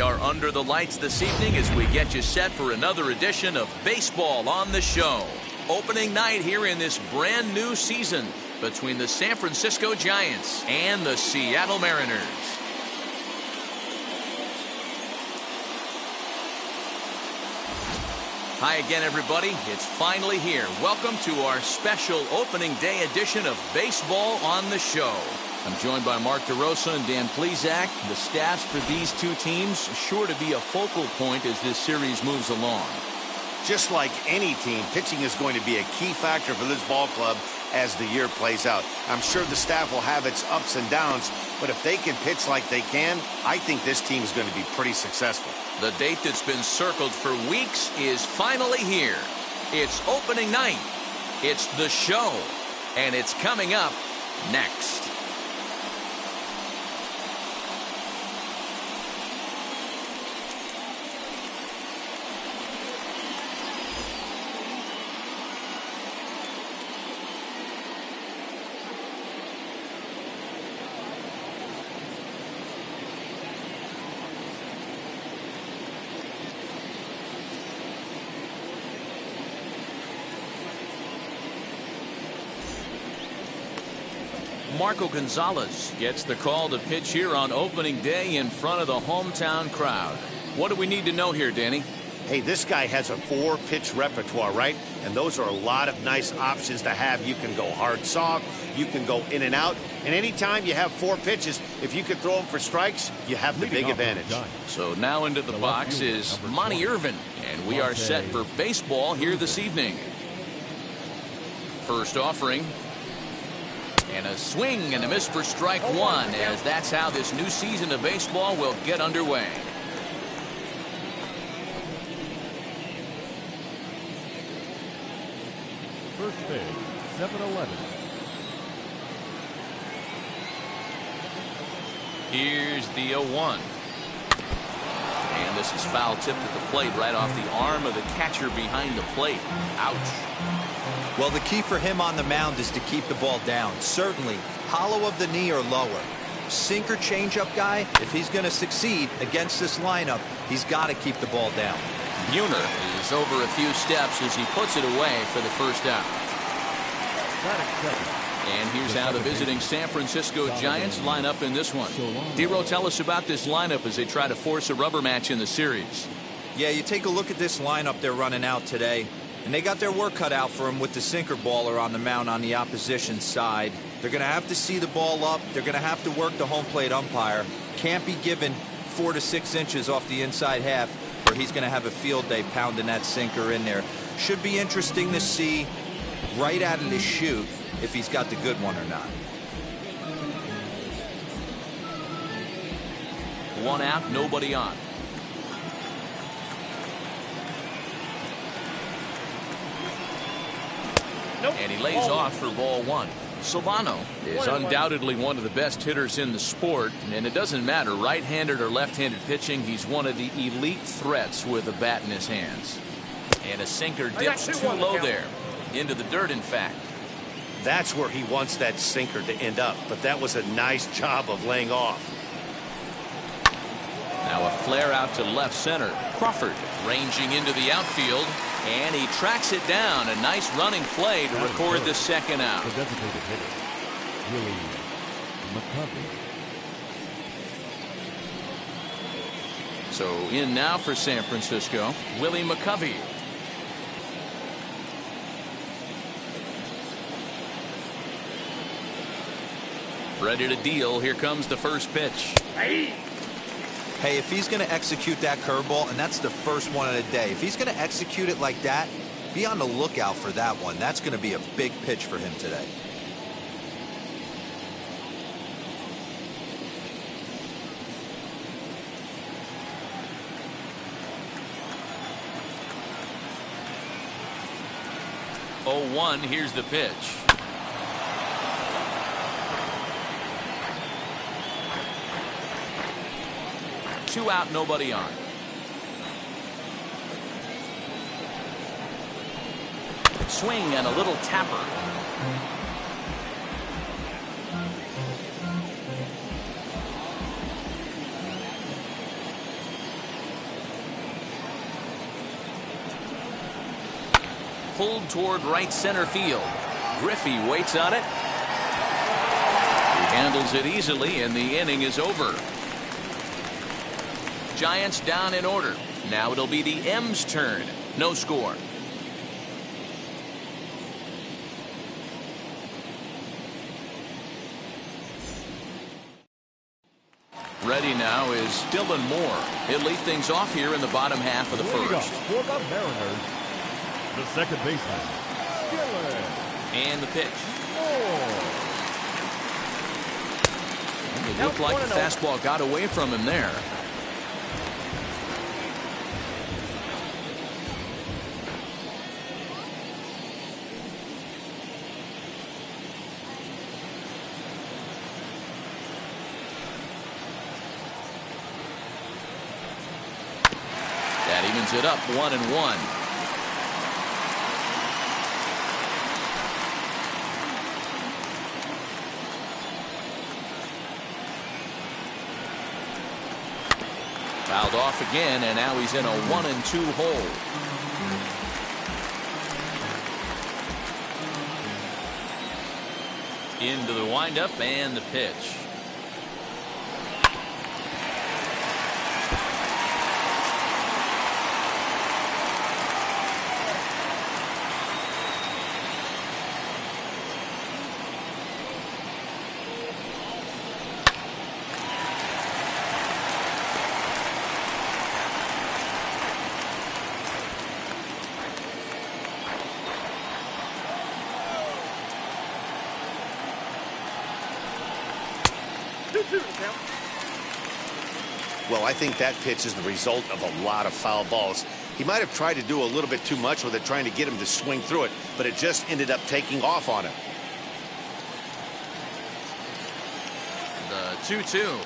are under the lights this evening as we get you set for another edition of Baseball on the Show. Opening night here in this brand new season between the San Francisco Giants and the Seattle Mariners. Hi again, everybody. It's finally here. Welcome to our special opening day edition of Baseball on the Show. I'm joined by Mark DeRosa and Dan Plesac. The staffs for these two teams sure to be a focal point as this series moves along. Just like any team, pitching is going to be a key factor for this ball club as the year plays out. I'm sure the staff will have its ups and downs, but if they can pitch like they can, I think this team is going to be pretty successful. The date that's been circled for weeks is finally here. It's opening night. It's the show. And it's coming up next. Marco Gonzalez gets the call to pitch here on opening day in front of the hometown crowd. What do we need to know here, Danny? Hey, this guy has a 4-pitch repertoire, right? And those are a lot of nice options to have. You can go hard, soft, you can go in and out. And anytime you have 4 pitches, if you could throw them for strikes, you have the big advantage. So now into the box is Monty Irvin, and we are set for baseball here this evening. First offering. And a swing and a miss for strike one, as that's how this new season of baseball will get underway. First pitch, 7-11. Here's the 0-1. And this is foul tipped at the plate right off the arm of the catcher behind the plate. Ouch. Well, the key for him on the mound is to keep the ball down. Certainly, hollow of the knee or lower. Sinker changeup guy, if he's going to succeed against this lineup, he's got to keep the ball down. Buhner is over a few steps as he puts it away for the first out. And here's how the visiting San Francisco Giants line up in this one. Dero, tell us about this lineup as they try to force a rubber match in the series. Yeah, you take a look at this lineup they're running out today. And they got their work cut out for them with the sinker baller on the mound on the opposition side. They're going to have to see the ball up. They're going to have to work the home plate umpire. Can't be given 4 to 6 inches off the inside half, or he's going to have a field day pounding that sinker in there. Should be interesting to see right out of the chute if he's got the good one or not. One out, nobody on. And he lays off for ball one. Solano is undoubtedly one of the best hitters in the sport, and it doesn't matter right-handed or left-handed pitching. He's one of the elite threats with a bat in his hands. And a sinker dips too low there. Into the dirt, in fact. That's where he wants that sinker to end up, but that was a nice job of laying off. Now a flare out to left center. Crawford ranging into the outfield. And he tracks it down. A nice running play to record the second out. The designated hitter, Wilmer Flores. So in now for San Francisco, Willie McCovey. Ready to deal. Here comes the first pitch. Hey, if he's going to execute that curveball, and that's the first one of the day, if he's going to execute it like that, be on the lookout for that one. That's going to be a big pitch for him today. Oh, 1, here's the pitch. Two out, nobody on. Swing and a little tapper. pulled toward right center field. Griffey waits on it. He handles it easily, and the inning is over. Giants down in order. Now it'll be the M's turn. No score. Ready now is Dylan Moore. He'll lead things off here in the bottom half of the first. For the Mariners, the second baseman, Dylan. And the pitch. Moore. It looked like the fastball got away from him there. That evens it up 1-1. Fouled off again, and now he's in a 1-2 hole. Into the windup and the pitch. Well, I think that pitch is the result of a lot of foul balls. He might have tried to do a little bit too much with it, trying to get him to swing through it, but it just ended up taking off on him. The 2-2.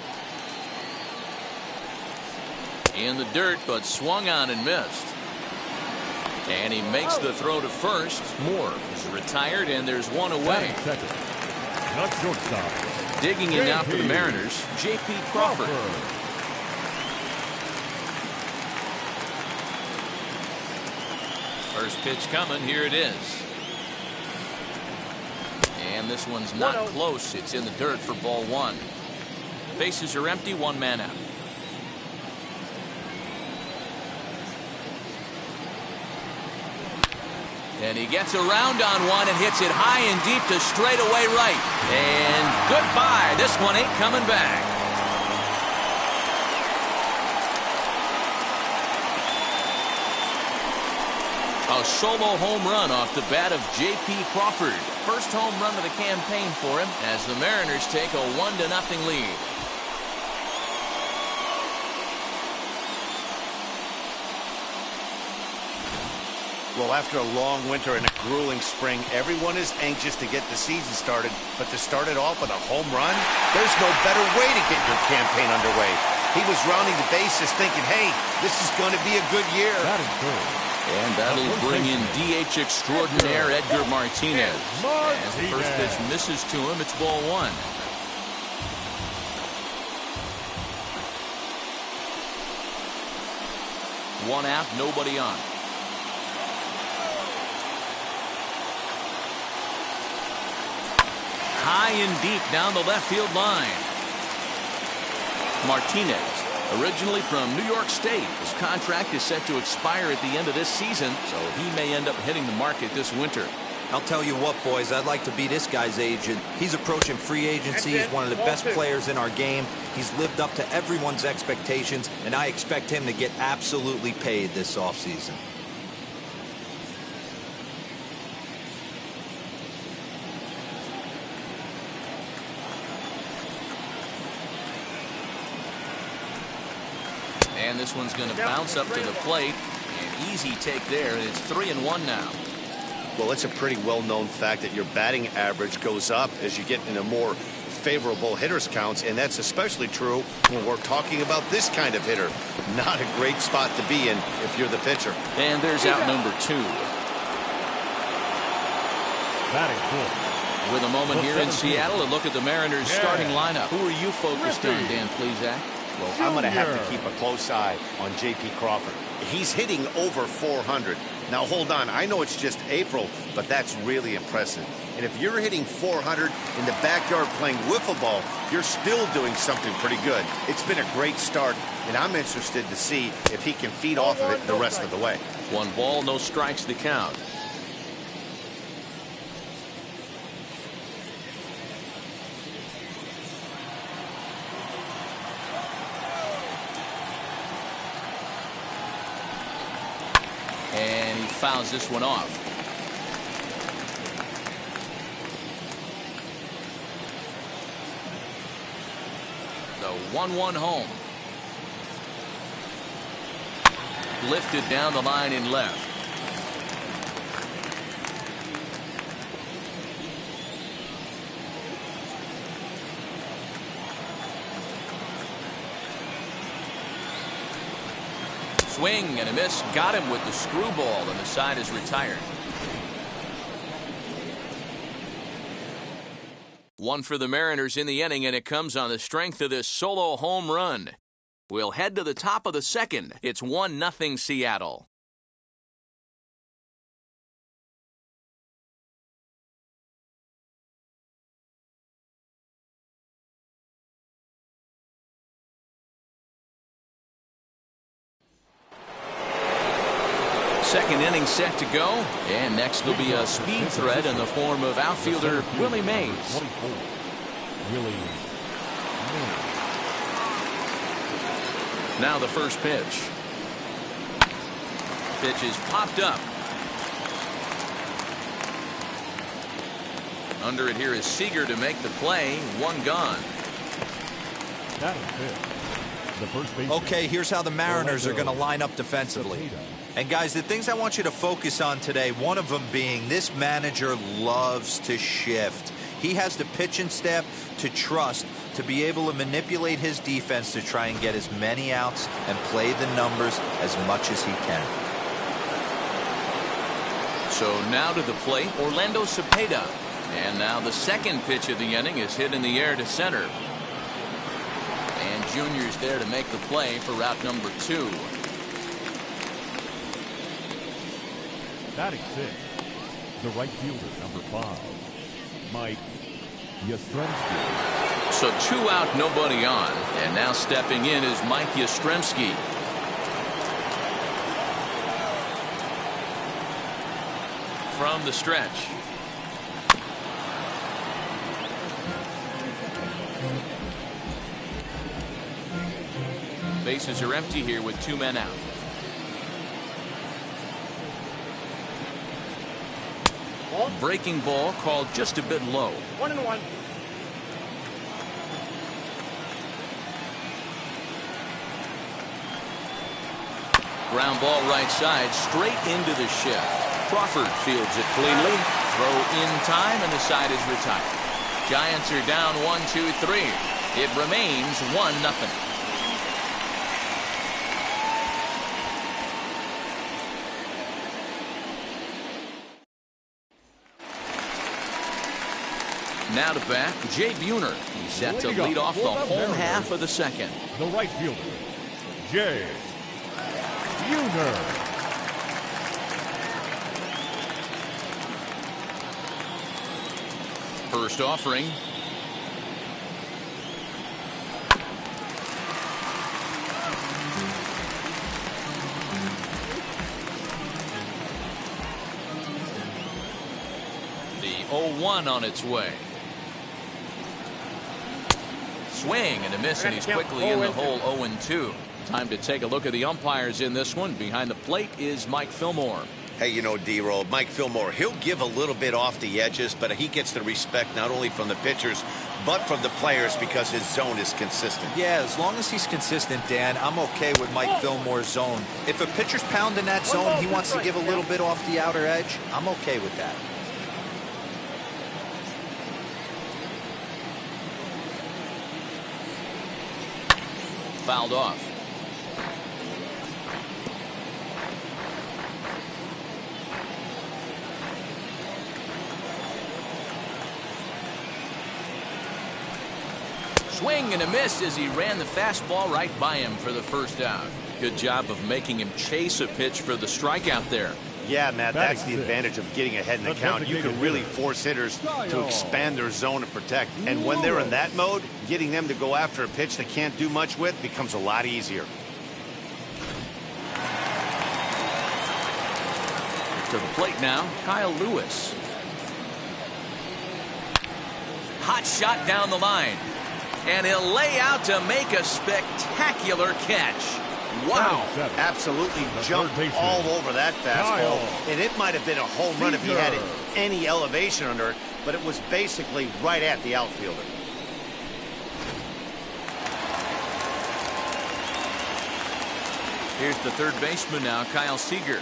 In the dirt, but swung on and missed. And he makes the throw to first. Moore is retired, and there's one away. Second. Not shortstop. Digging in now for the Mariners, J.P. Crawford. First pitch coming. Here it is. And this one's not close. It's in the dirt for ball one. Bases are empty. One man out. And he gets around on one and hits it high and deep to straightaway right. And goodbye. This one ain't coming back. A solo home run off the bat of J.P. Crawford. First home run of the campaign for him as the Mariners take a 1-0 lead. Well, after a long winter and a grueling spring, everyone is anxious to get the season started, but to start it off with a home run, there's no better way to get your campaign underway. He was rounding the bases thinking, hey, this is going to be a good year. That is good. And that'll bring in DH extraordinaire Edgar Martinez. As the first pitch misses to him, it's ball one. One out, nobody on. High and deep down the left field line. Martinez, originally from New York State. His contract is set to expire at the end of this season, so he may end up hitting the market this winter. I'll tell you what, boys, I'd like to be this guy's agent. He's approaching free agency. He's one of the best players in our game. He's lived up to everyone's expectations, and I expect him to get absolutely paid this offseason. And this one's going to bounce up to the plate. An easy take there, and it's 3-1 now. Well, it's a pretty well-known fact that your batting average goes up as you get into more favorable hitters counts, and that's especially true when we're talking about this kind of hitter. Not a great spot to be in if you're the pitcher. And there's out number two. Batting fourth. With a moment here in Seattle, a look at the Mariners starting lineup. Who are you focused on, Dan Plesac? Well, I'm going to have to keep a close eye on J.P. Crawford. He's hitting over 400. Now, hold on. I know it's just April, but that's really impressive. And if you're hitting 400 in the backyard playing wiffle ball, you're still doing something pretty good. It's been a great start, and I'm interested to see if he can feed off of it the rest of the way. 1 ball, no strikes the count. And he fouls this one off. The 1-1 home. Lifted down the line in left. Swing and a miss. Got him with the screwball, and the side is retired. 1 for the Mariners in the inning, and it comes on the strength of this solo home run. We'll head to the top of the second. It's 1-0 Seattle. Second inning set to go, and next will be a speed threat in the form of outfielder Willie Mays. Now the first pitch. Pitch is popped up. Under it here is Seager to make the play. 1 gone. Okay, here's how the Mariners are going to line up defensively. And guys, the things I want you to focus on today, one of them being this manager loves to shift. He has the pitching staff to trust to be able to manipulate his defense to try and get as many outs and play the numbers as much as he can. So now to the plate, Orlando Cepeda. And now the second pitch of the inning is hit in the air to center. And Junior's there to make the play for route number 2. Batting 6, the right fielder, number 5, Mike Yastrzemski. So 2 out, nobody on. And now stepping in is Mike Yastrzemski. From the stretch. Bases are empty here with 2 men out. Breaking ball called just a bit low. 1-1. Ground ball right side, straight into the shift. Crawford fields it cleanly. Throw in time, and the side is retired. Giants are down 1-2-3. It remains 1-0. Now to bat, Jay Buhner. He's set to lead off the home half of the second. The right fielder, Jay Buhner. First offering. The 0-1 on its way. Swing and a miss, and he's quickly in the hole. 0-2. Time to take a look at the umpires in this one. Behind the plate is Mike Fillmore. Hey, you know, D-Roll, Mike Fillmore, he'll give a little bit off the edges, but he gets the respect not only from the pitchers, but from the players because his zone is consistent. Yeah, as long as he's consistent, Dan, I'm okay with Mike Fillmore's zone. If a pitcher's pounding that zone, he wants to give a little bit off the outer edge, I'm okay with that. Fouled off. swing and a miss as he ran the fastball right by him for the first out. Good job of making him chase a pitch for the strikeout there. Yeah, Matt, that's the advantage of getting ahead in the count. You can really force hitters to expand their zone and protect. And when they're in that mode, getting them to go after a pitch they can't do much with becomes a lot easier. To the plate now, Kyle Lewis. Hot shot down the line. And he'll lay out to make a spectacular catch. Wow. Absolutely jumped all over that fastball. And it might have been a home run if he had any elevation under it, but it was basically right at the outfielder. Here's the third baseman now, Kyle Seager.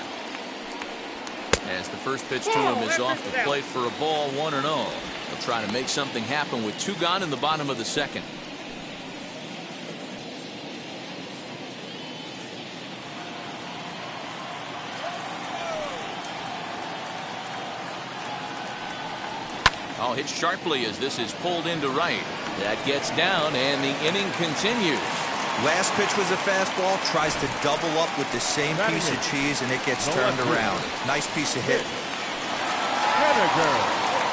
As the first pitch to him is off the plate for a ball, 1-0. They'll try to make something happen with 2 gone in the bottom of the second. Oh, hit sharply as this is pulled into right. That gets down, and the inning continues. Last pitch was a fastball, tries to double up with the same piece of cheese, and it gets turned around. Nice piece of hit.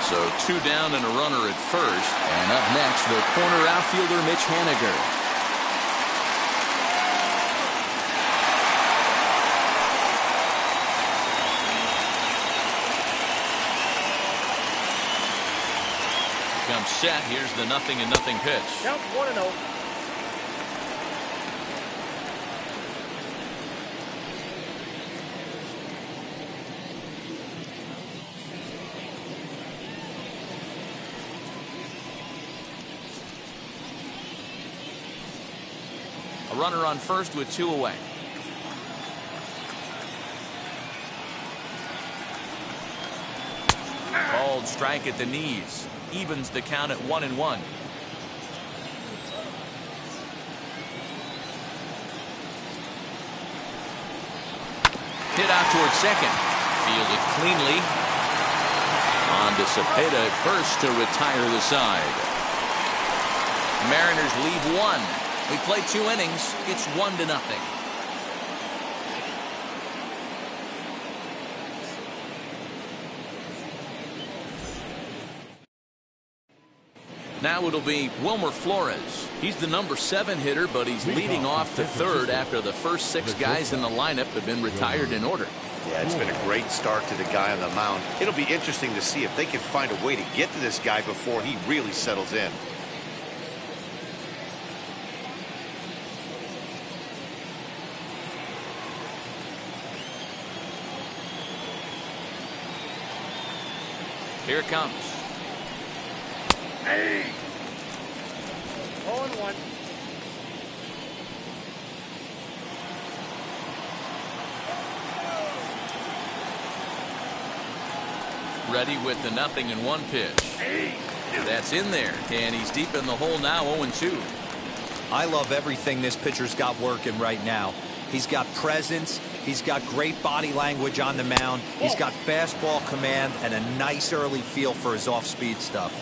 So 2 down and a runner at first. And up next, the corner outfielder, Mitch Haniger. Comes set. Here's the 0-0 pitch. Count 1-0. A runner on first with 2 away. Called strike at the knees. Evens the count at 1-1. Hit out towards second. Fielded cleanly. On to Cepeda at first to retire the side. Mariners lead 1. We play 2 innings. It's 1-0. Now it'll be Wilmer Flores. He's the number 7 hitter, but he's leading off to third after the first 6 guys in the lineup have been retired in order. Yeah, it's been a great start to the guy on the mound. It'll be interesting to see if they can find a way to get to this guy before he really settles in. Here it comes. Hey. 0-1. Ready with the 0-1 pitch. That's in there, and he's deep in the hole now, 0-2. I love everything this pitcher's got working right now. He's got presence. He's got great body language on the mound. He's got fastball command and a nice early feel for his off-speed stuff.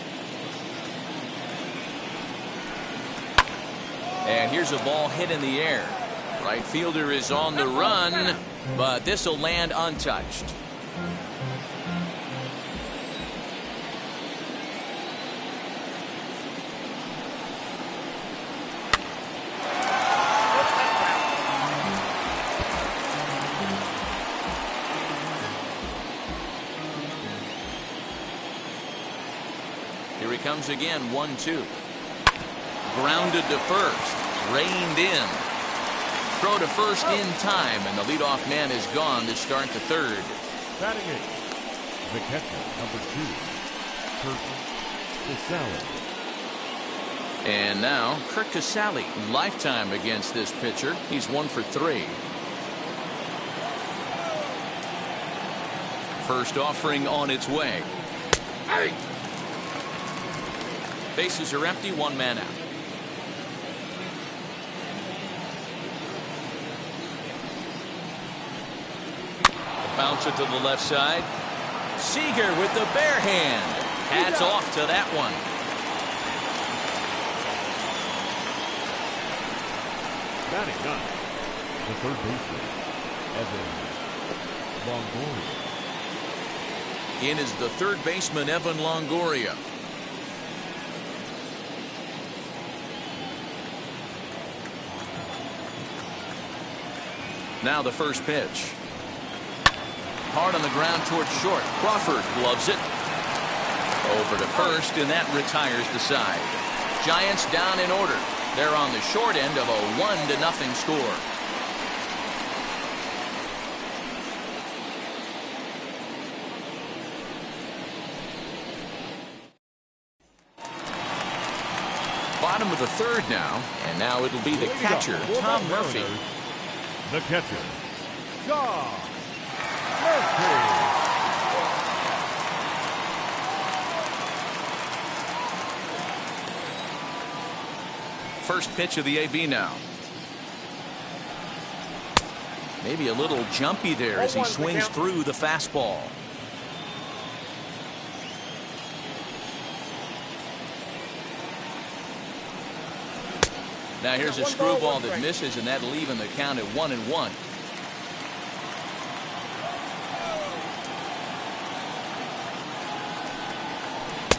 And here's a ball hit in the air. Right fielder is on the run, but this will land untouched. Here he comes again, 1-2. Grounded to first, reined in. Throw to first in time, and the leadoff man is gone to start the third. Batting it, the catcher, number 2, Kurt Casale. And now, Kurt Casale, lifetime against this pitcher. He's 1 for 3. First offering on its way. Bases are empty, 1 man out. Bounce it to the left side. Seager with the bare hand. Hats off to that one. Batting ninth, the third baseman, Evan Longoria. In is the third baseman, Evan Longoria. Now the first pitch. Hard on the ground towards short. Crawford gloves it. Over to first, and that retires the side. Giants down in order. They're on the short end of a 1-0 score. Bottom of the third now, and now it'll be the catcher, Tom Murphy. The catcher, Tom Murphy. First pitch of the AB now. Maybe a little jumpy there as he swings through the fastball. Now here's a screwball that misses, and that'll even the count at 1-1.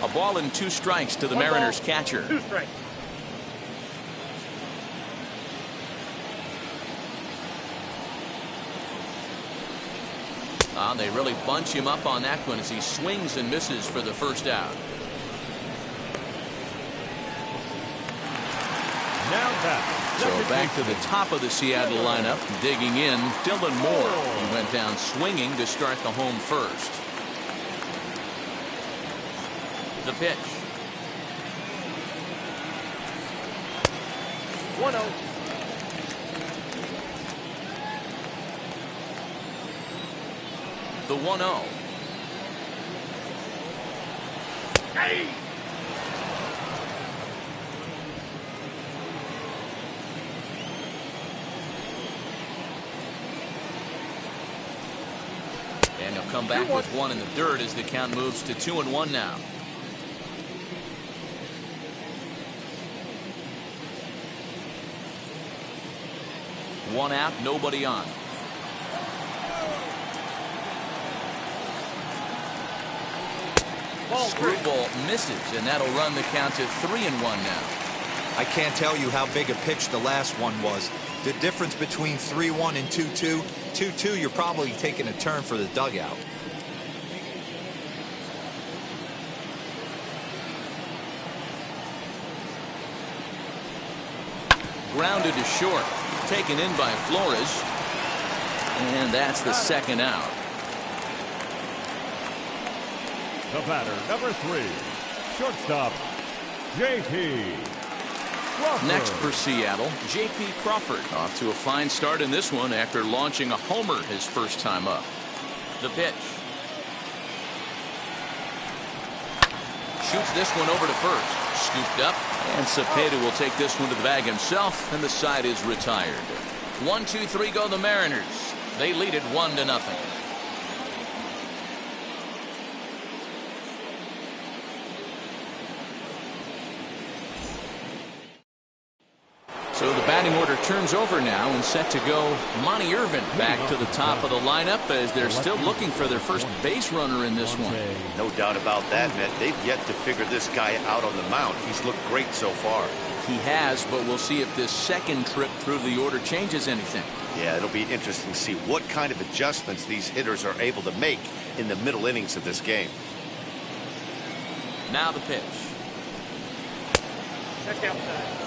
A ball and 2 strikes to the Mariners catcher. 2 strikes. They really bunch him up on that one as he swings and misses for the first out. Now back. So back to the top of the Seattle lineup, digging in, Dylan Moore. He went down swinging to start the home first. The pitch. 1-0. The 1-0. Hey! And he'll come back with 1 in the dirt as the count moves to 2-1 now. One out, nobody on. Screwball misses, and that'll run the count to 3-1 now. I can't tell you how big a pitch the last one was. The difference between 3-1 and 2-2. 2-2, you're probably taking a turn for the dugout. Grounded to short, taken in by Flores, and that's the second out. The batter, number 3, shortstop, J.P. Crawford. Next for Seattle, J.P. Crawford. Off to a fine start in this one after launching a homer his first time up. The pitch. Shoots this one over to first. Scooped up, and Cepeda will take this one to the bag himself, and the side is retired. 1-2-3 go the Mariners. They lead it 1-0. So the batting order turns over now and set to go. Monty Irvin back to the top of the lineup as they're still looking for their first base runner in this one. No doubt about that, man. They've yet to figure this guy out on the mound. He's looked great so far. He has, but we'll see if this second trip through the order changes anything. Yeah, it'll be interesting to see what kind of adjustments these hitters are able to make in the middle innings of this game. Now the pitch. Check outside.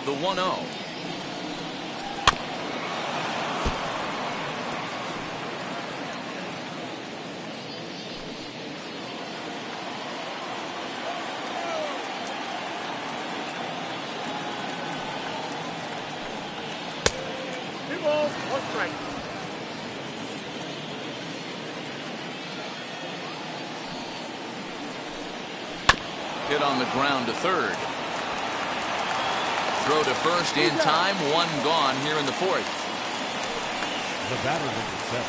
The 1-0. Two balls, 1 strike. Hit on the ground to third. Throw to first in time. 1 gone here in the 4th. The batter, number 7,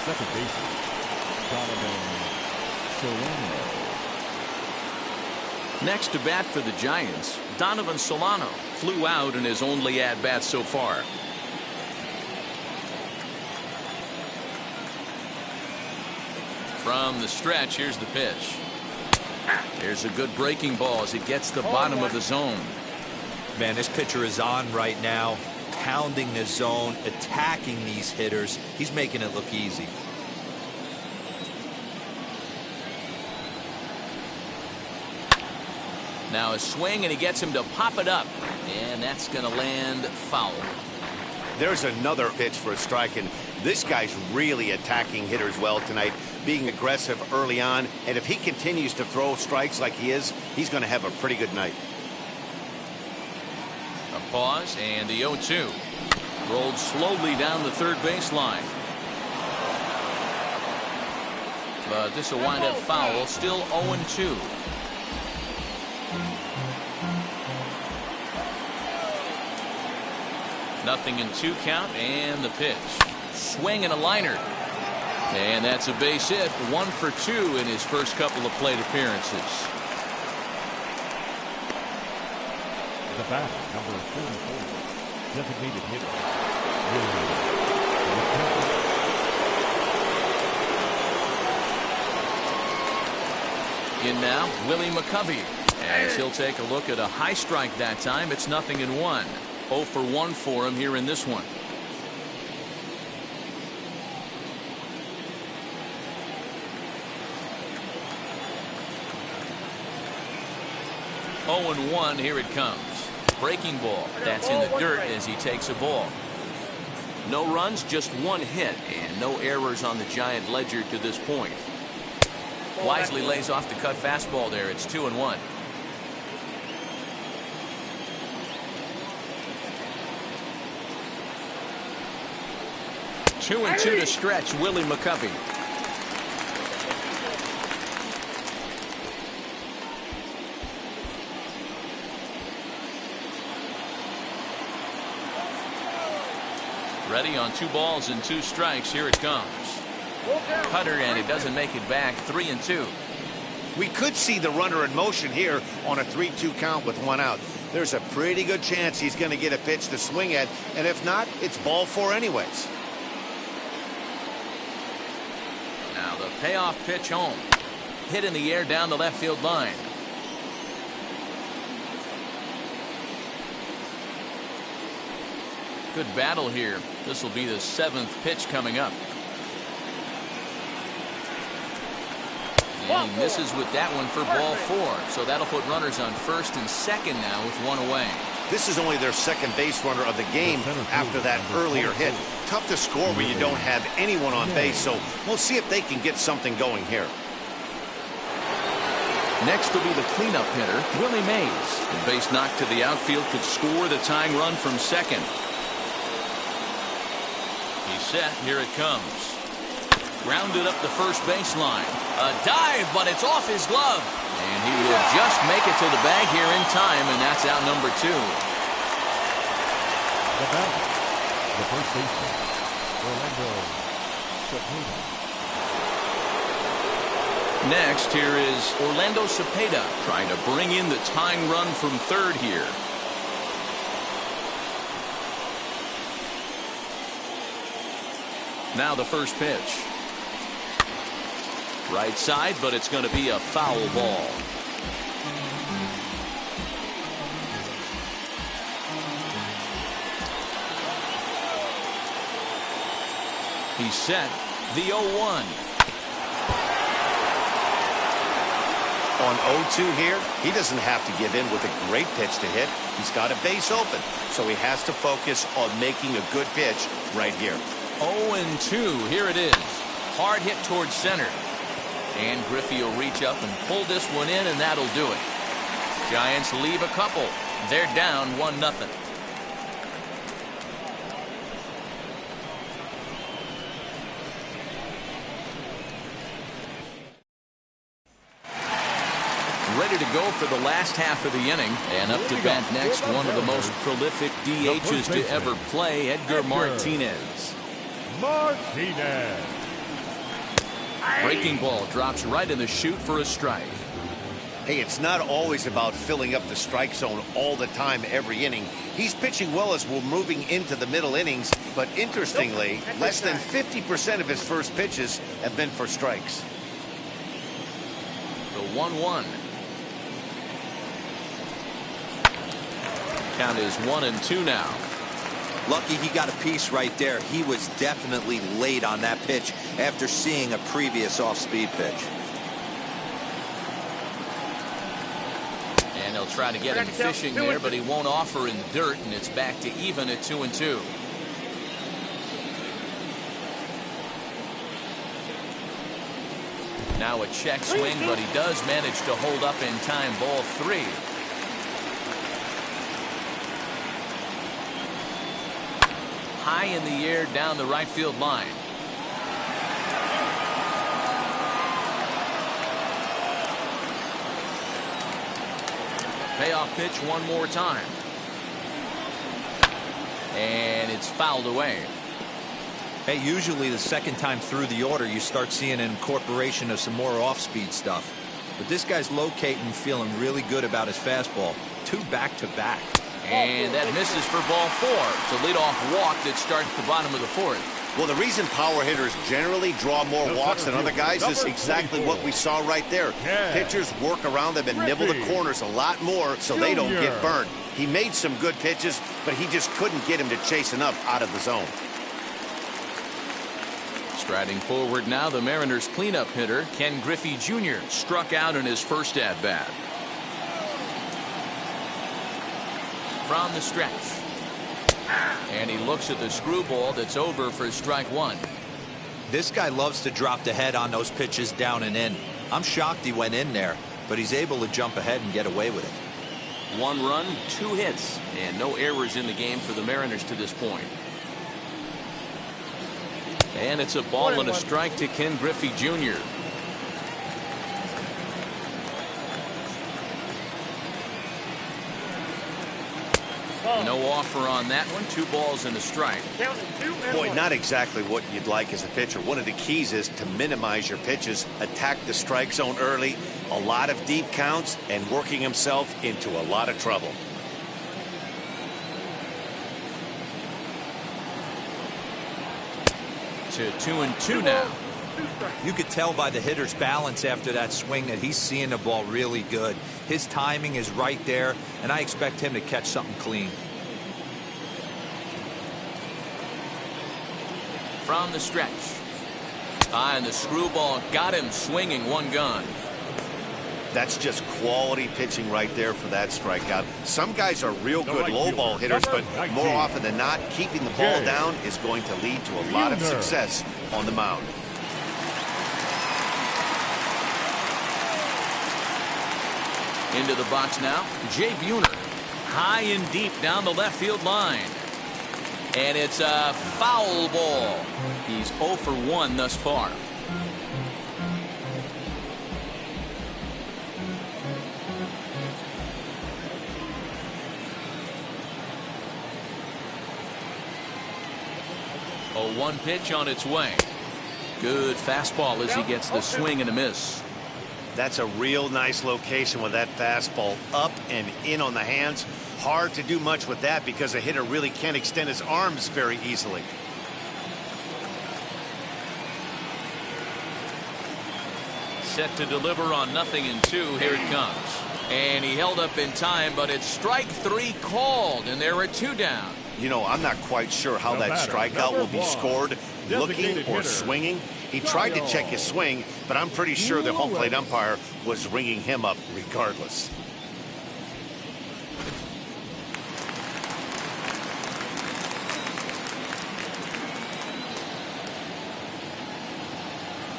second baseman, Donovan Solano. Next to bat for the Giants, Donovan Solano flew out in his only at-bat so far. From the stretch, here's the pitch. There's a good breaking ball as it gets the bottom of the zone. Man, this pitcher is on right now, pounding the zone, attacking these hitters. He's making it look easy. Now a swing, and he gets him to pop it up, and that's going to land foul. There's another pitch for a strike, and this guy's really attacking hitters well tonight, being aggressive early on, and if he continues to throw strikes like he is, he's going to have a pretty good night. A pause, and the 0-2. Rolled slowly down the third baseline. But this will wind up foul, still 0-2. Nothing in 2 count, and the pitch. Swing and a liner. And that's a base hit. 1 for 2 in his first couple of plate appearances. The batter, number 44, designated hitter. In now, Willie McCovey. As he'll take a look at a high strike that time. It's 0-1. 0 for 1 for him here in this one. Oh and 1, here it comes. Breaking ball. That's in the dirt as he takes a ball. No runs, just 1 hit, and no errors on the Giant ledger to this point. Wisely lays off the cut fastball there. It's 2-1. Two and 2 to stretch Willie McCovey. Ready on 2 balls and 2 strikes. Here it comes. Cutter, and it doesn't make it back. 3-2. We could see the runner in motion here on a 3-2 count with 1 out. There's a pretty good chance he's going to get a pitch to swing at, and if not, it's ball 4 anyways. Now the payoff pitch home. Hit in the air down the left field line. Good battle here. This will be the 7th pitch coming up. And he misses with that one for ball 4. So that'll put runners on first and second now with 1 away. This is only their second base runner of the game after that earlier hit. Tough to score when you don't have anyone on base, so we'll see if they can get something going here. Next will be the cleanup hitter, Willie Mays. The base knock to the outfield could score the tying run from second. He's set. Here it comes. Grounded up the first baseline. A dive, but it's off his glove. And he will just make it to the bag here in time, and that's out number 2. The batter, the first baseman, Orlando Cepeda. Next, here is Orlando Cepeda trying to bring in the tying run from third here. Now the first pitch. Right side, but it's going to be a foul ball. He's set. The 0-1. On 0-2 here, he doesn't have to give in with a great pitch to hit. He's got a base open, so he has to focus on making a good pitch right here. 0-2. Here it is. Hard hit towards center. And Griffey will reach up and pull this one in, and that'll do it. Giants leave a couple. They're down 1-0. Ready to go for the last half of the inning. And up to bat next, one of the most prolific DHs to ever play, Edgar Martinez. Breaking ball drops right in the chute for a strike. Hey, it's not always about filling up the strike zone all the time, every inning. He's pitching well as we're moving into the middle innings, but interestingly, less than 50% of his first pitches have been for strikes. The 1-1. Count is 1-2 now. Lucky he got a piece right there. He was definitely late on that pitch after seeing a previous off-speed pitch. And he'll try to get him fishing there, but he won't offer in the dirt, and it's back to even at 2-2. Now a check swing, but he does manage to hold up in time. Ball 3. High in the air down the right field line. Payoff pitch one more time. And it's fouled away. Hey, usually the second time through the order you start seeing an incorporation of some more off-speed stuff. But this guy's locating, feeling really good about his fastball. 2 back-to-back. And that misses for ball 4. It's a leadoff walk that starts the bottom of the 4th. Well, the reason power hitters generally draw more walks than other guys is exactly what we saw right there. Pitchers work around them and nibble the corners a lot more so they don't get burned. He made some good pitches, but he just couldn't get him to chase enough out of the zone. Striding forward now, the Mariners' cleanup hitter, Ken Griffey Jr., struck out in his first at-bat. From the stretch. And he looks at the screwball that's over for strike 1. This guy loves to drop the head on those pitches down and in. I'm shocked he went in there, but he's able to jump ahead and get away with it. 1 run, 2 hits, and no errors in the game for the Mariners to this point. And it's a ball and a strike to Ken Griffey Jr. No offer on that one. 2 balls and a strike. Boy, not exactly what you'd like as a pitcher. One of the keys is to minimize your pitches, attack the strike zone early, a lot of deep counts, and working himself into a lot of trouble. To 2-2 now. You could tell by the hitter's balance after that swing that he's seeing the ball really good. His timing is right there, and I expect him to catch something clean. From the stretch. And the screwball got him swinging 1 gun. That's just quality pitching right there for that strikeout. Some guys are real good low ball hitters, but more often than not, keeping the ball down is going to lead to a lot of success on the mound. Into the box now, Jay Buhner. High and deep down the left field line. And it's a foul ball. He's 0 for 1 thus far. A 1 pitch on its way. Good fastball as he gets the swing and a miss. That's a real nice location with that fastball up and in on the hands. Hard to do much with that because a hitter really can't extend his arms very easily. Set to deliver on 0-2. Here it comes. And he held up in time, but it's strike 3 called, and there are 2 down. You know, I'm not quite sure how that strikeout will be scored, looking or swinging. He tried to check his swing, but I'm pretty sure the home plate umpire was ringing him up regardless.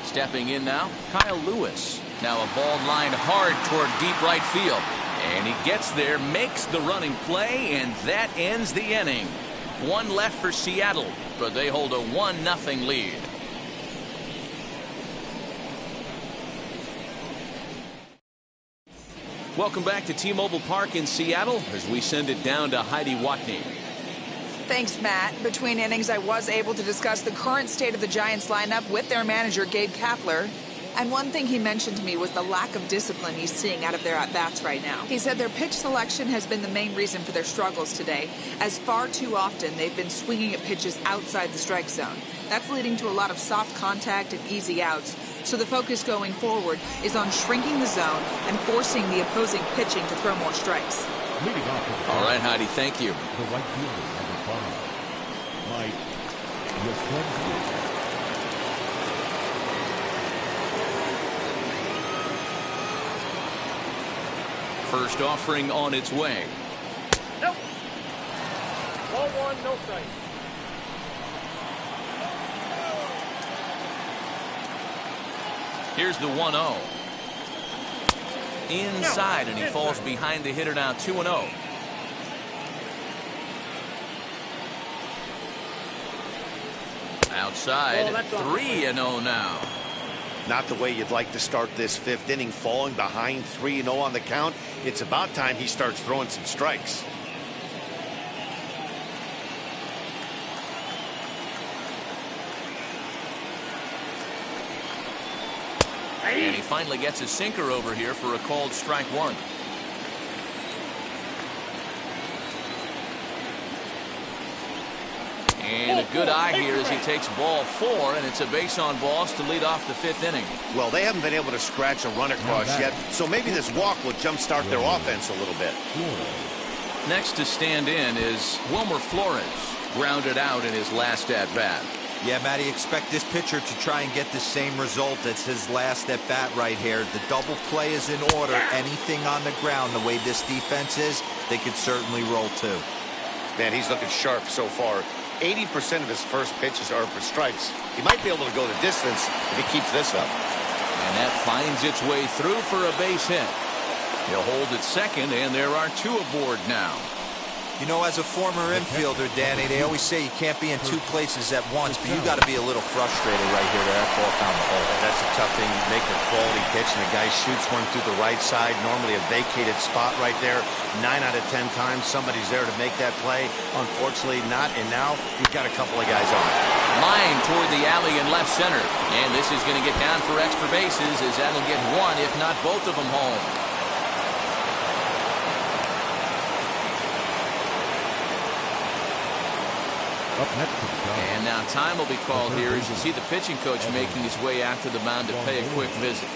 Stepping in now, Kyle Lewis. Now a ball lined hard toward deep right field. And he gets there, makes the running play, and that ends the inning. 1 left for Seattle, but they hold a 1-0 lead. Welcome back to T-Mobile Park in Seattle as we send it down to Heidi Watney. Thanks, Matt. Between innings, I was able to discuss the current state of the Giants lineup with their manager, Gabe Kapler. And one thing he mentioned to me was the lack of discipline he's seeing out of their at-bats right now. He said their pitch selection has been the main reason for their struggles today, as far too often they've been swinging at pitches outside the strike zone. That's leading to a lot of soft contact and easy outs, so the focus going forward is on shrinking the zone and forcing the opposing pitching to throw more strikes. Leading off the All right, Heidi, thank you. the right fielder, number 5, Mike Yastrzemski. First offering on its way. Nope. Ball 1, no strike. Here's the 1-0. Inside, and he falls behind the hitter now, 2-0. Outside, 3-0 now. Not the way you'd like to start this 5th inning, falling behind 3-0 on the count. It's about time he starts throwing some strikes. And he finally gets a sinker over here for a called strike 1. And a good eye here as he takes ball 4, and it's a base on balls to lead off the 5th inning. Well, they haven't been able to scratch a run across yet, so maybe this walk will jumpstart their offense a little bit. Next to stand in is Wilmer Flores, grounded out in his last at-bat. Yeah, Matty, expect this pitcher to try and get the same result as his last at-bat right here. The double play is in order. Anything on the ground, the way this defense is, they could certainly roll too. Man, he's looking sharp so far. 80% of his first pitches are for strikes. He might be able to go the distance if he keeps this up. And that finds its way through for a base hit. He'll hold at second, and there are 2 aboard now. You know, as a former infielder, Danny, they always say you can't be in 2 places at once, but you got to be a little frustrated right here that ball found the hole. That's a tough thing. You make a quality pitch, and the guy shoots one through the right side, normally a vacated spot right there. 9 out of 10 times, somebody's there to make that play. Unfortunately, not, and now he's got a couple of guys on. Line toward the alley in left center, and this is going to get down for extra bases as that'll get 1, if not both of them, home. Up next to the top. And now time will be called here as you see the pitching coach making his way out to the mound to pay a quick visit.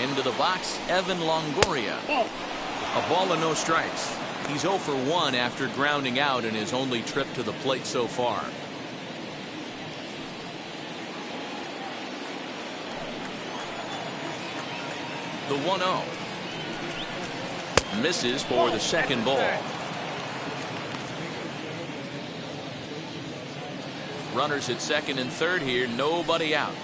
Into the box, Evan Longoria. A ball and no strikes. He's 0 for 1 after grounding out in his only trip to the plate so far. The 1-0. Misses for the second ball. Runners at second and third here, nobody out.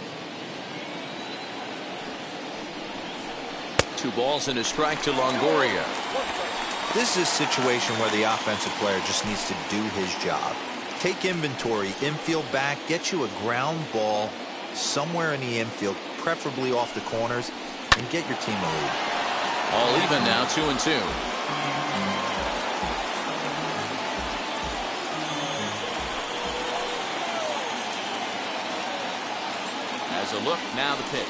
2 balls and a strike to Longoria. This is a situation where the offensive player just needs to do his job. Take inventory, infield back, get you a ground ball somewhere in the infield, preferably off the corners, and get your team a lead. All even now, 2-2. As a look, now the pitch.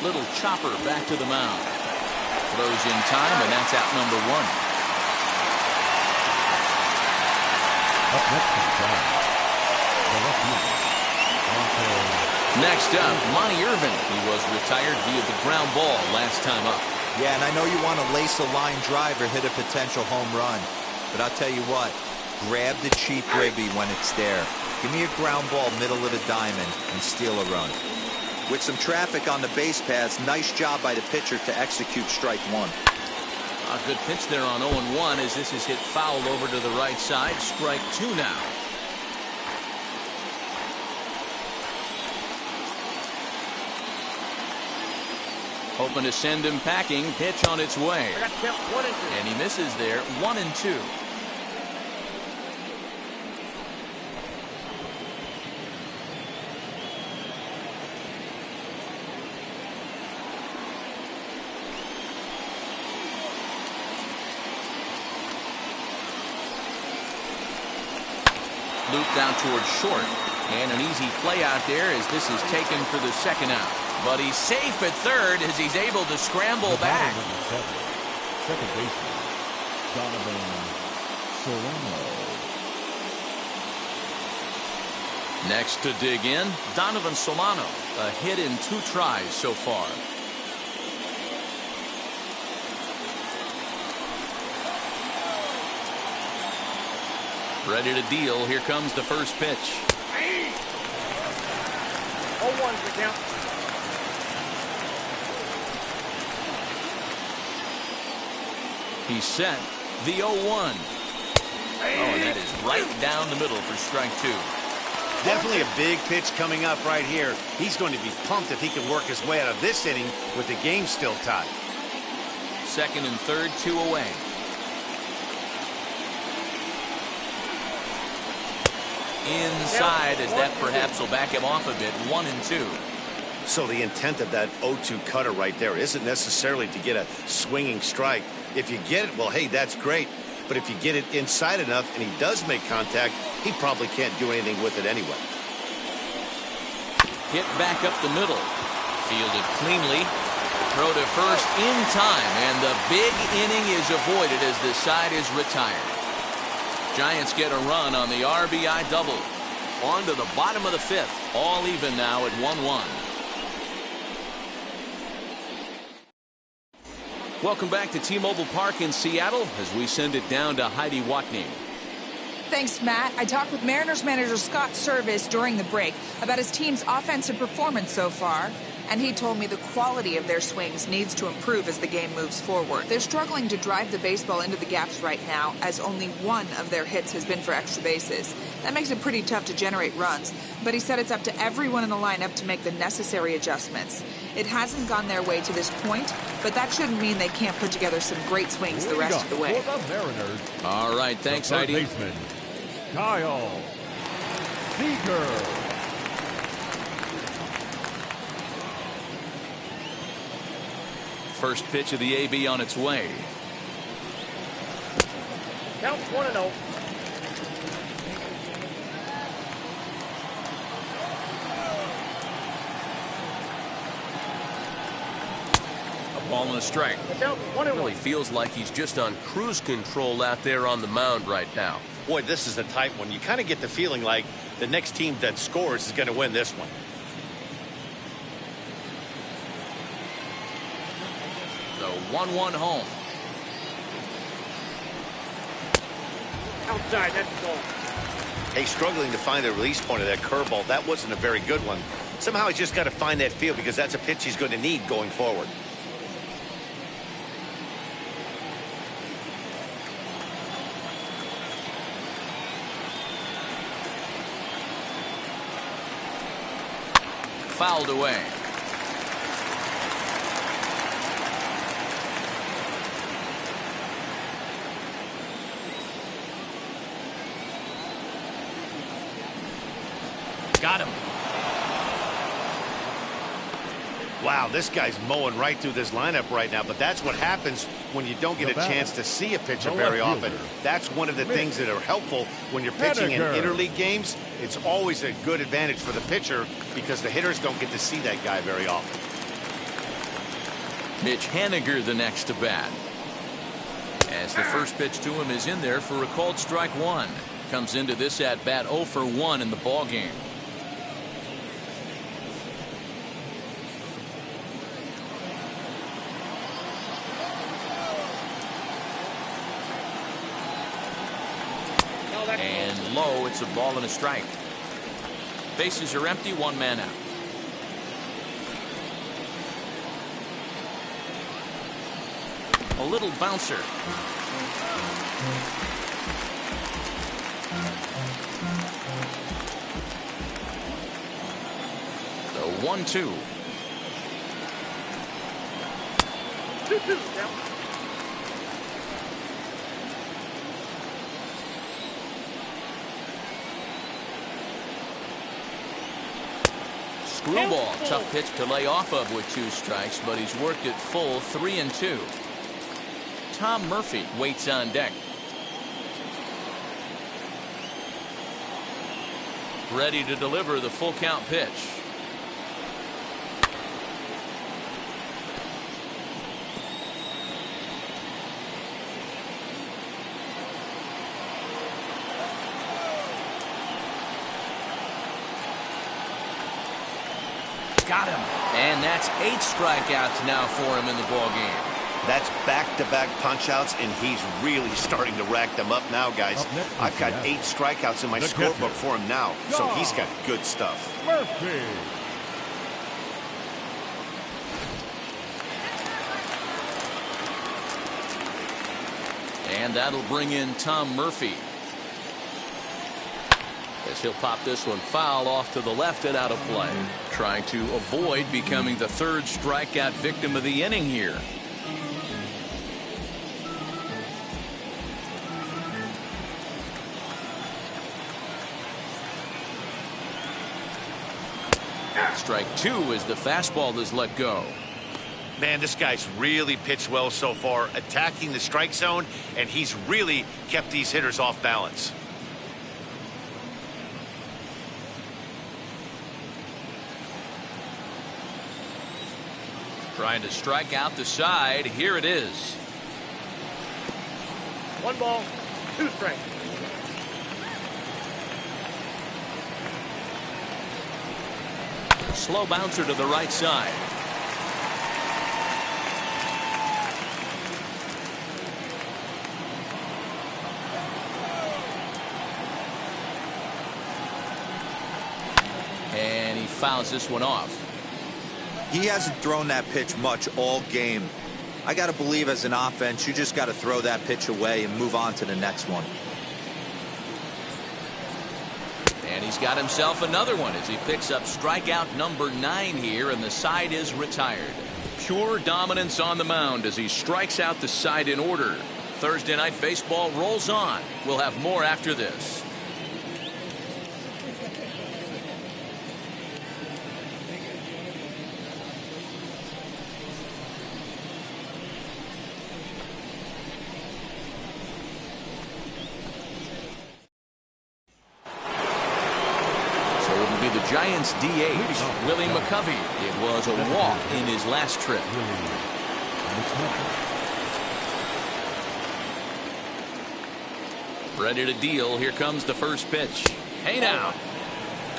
Little chopper back to the mound. Throws in time, and that's out number 1. Up next to the top, the left fielder, Next up, Monty Irvin. He was retired via the ground ball last time up. Yeah, and I know you want to lace a line drive or hit a potential home run, but I'll tell you what, grab the cheap ribby when it's there. Give me a ground ball middle of the diamond and steal a run. With some traffic on the base paths, nice job by the pitcher to execute strike 1. A good pitch there on 0-1 as this is hit foul over to the right side. Strike 2 now. Hoping to send him packing. Pitch on its way. And he misses there. 1-2. looped out towards short. And an easy play out there as this is taken for the second out. But he's safe at third as he's able to scramble back. Second baseman, Donovan Solano. Next to dig in, Donovan Solano. A hit in 2 tries so far. Ready to deal. Here comes the first pitch. 0-1's the count. He's set. The 0-1. Oh, and that is right down the middle for strike 2. Definitely a big pitch coming up right here. He's going to be pumped if he can work his way out of this inning with the game still tied. Second and third, 2 away. Inside, as that perhaps will back him off a bit. 1-2. So the intent of that 0-2 cutter right there isn't necessarily to get a swinging strike. If you get it, well, hey, that's great. But if you get it inside enough and he does make contact, he probably can't do anything with it anyway. Hit back up the middle. Fielded cleanly. Throw to first in time. And the big inning is avoided as the side is retired. Giants get a run on the RBI double. On to the bottom of the 5th. All even now at 1-1. Welcome back to T-Mobile Park in Seattle as we send it down to Heidi Watney. Thanks, Matt. I talked with Mariners manager Scott Service during the break about his team's offensive performance so far. And he told me the quality of their swings needs to improve as the game moves forward. They're struggling to drive the baseball into the gaps right now, as only one of their hits has been for extra bases. That makes it pretty tough to generate runs, but he said it's up to everyone in the lineup to make the necessary adjustments. It hasn't gone their way to this point, but that shouldn't mean they can't put together some great swings the rest of the way. For the Mariners, All right, thanks, the third Heidi. baseman, Kyle Seager. First pitch of the AB on its way. Count 1-0. A ball and a strike. Count 1-1. Really feels like he's just on cruise control out there on the mound right now. Boy, this is a tight one. You kind of get the feeling like the next team that scores is going to win this one. The 1-1 home. Outside, that's the goal. Hey, struggling to find the release point of that curveball. That wasn't a very good one. Somehow he's just got to find that feel because that's a pitch he's going to need going forward. Fouled away. Got him. Wow, this guy's mowing right through this lineup right now, but that's what happens when you don't get a chance to see a pitcher very often. That's one of the things that are helpful when you're pitching in interleague games. It's always a good advantage for the pitcher because the hitters don't get to see that guy very often. Mitch Haniger the next to bat. As the first pitch to him is in there for a called strike 1. Comes into this at bat 0 for 1 in the ball game. And low, it's a ball and a strike. Bases are empty, 1 man out. A little bouncer. The 1-2. 2-2 now. Screwball, tough pitch to lay off of with 2 strikes, but he's worked it full 3-2. Tom Murphy waits on deck. Ready to deliver the full count pitch. Got him. And that's 8 strikeouts now for him in the ball game. That's back-to-back punch-outs, and he's really starting to rack them up now, guys. I've got 8 strikeouts in my scorebook for him now, so he's got good stuff. Murphy. And that'll bring in Tom Murphy. As he'll pop this one foul off to the left and out of play. Trying to avoid becoming the 3rd strikeout victim of the inning here. Strike 2 as the fastball is let go. Man, this guy's really pitched well so far, attacking the strike zone, and he's really kept these hitters off balance. Trying to strike out the side. Here it is. 1 ball, 2 strikes. Slow bouncer to the right side. And he fouls this one off. He hasn't thrown that pitch much all game. I got to believe as an offense, you just got to throw that pitch away and move on to the next one. And he's got himself another one as he picks up strikeout number 9 here, and the side is retired. Pure dominance on the mound as he strikes out the side in order. Thursday Night Baseball rolls on. We'll have more after this. The Giants DH, Willie McCovey. It was a walk in his last trip. Ready to deal. Here comes the first pitch. Hey now.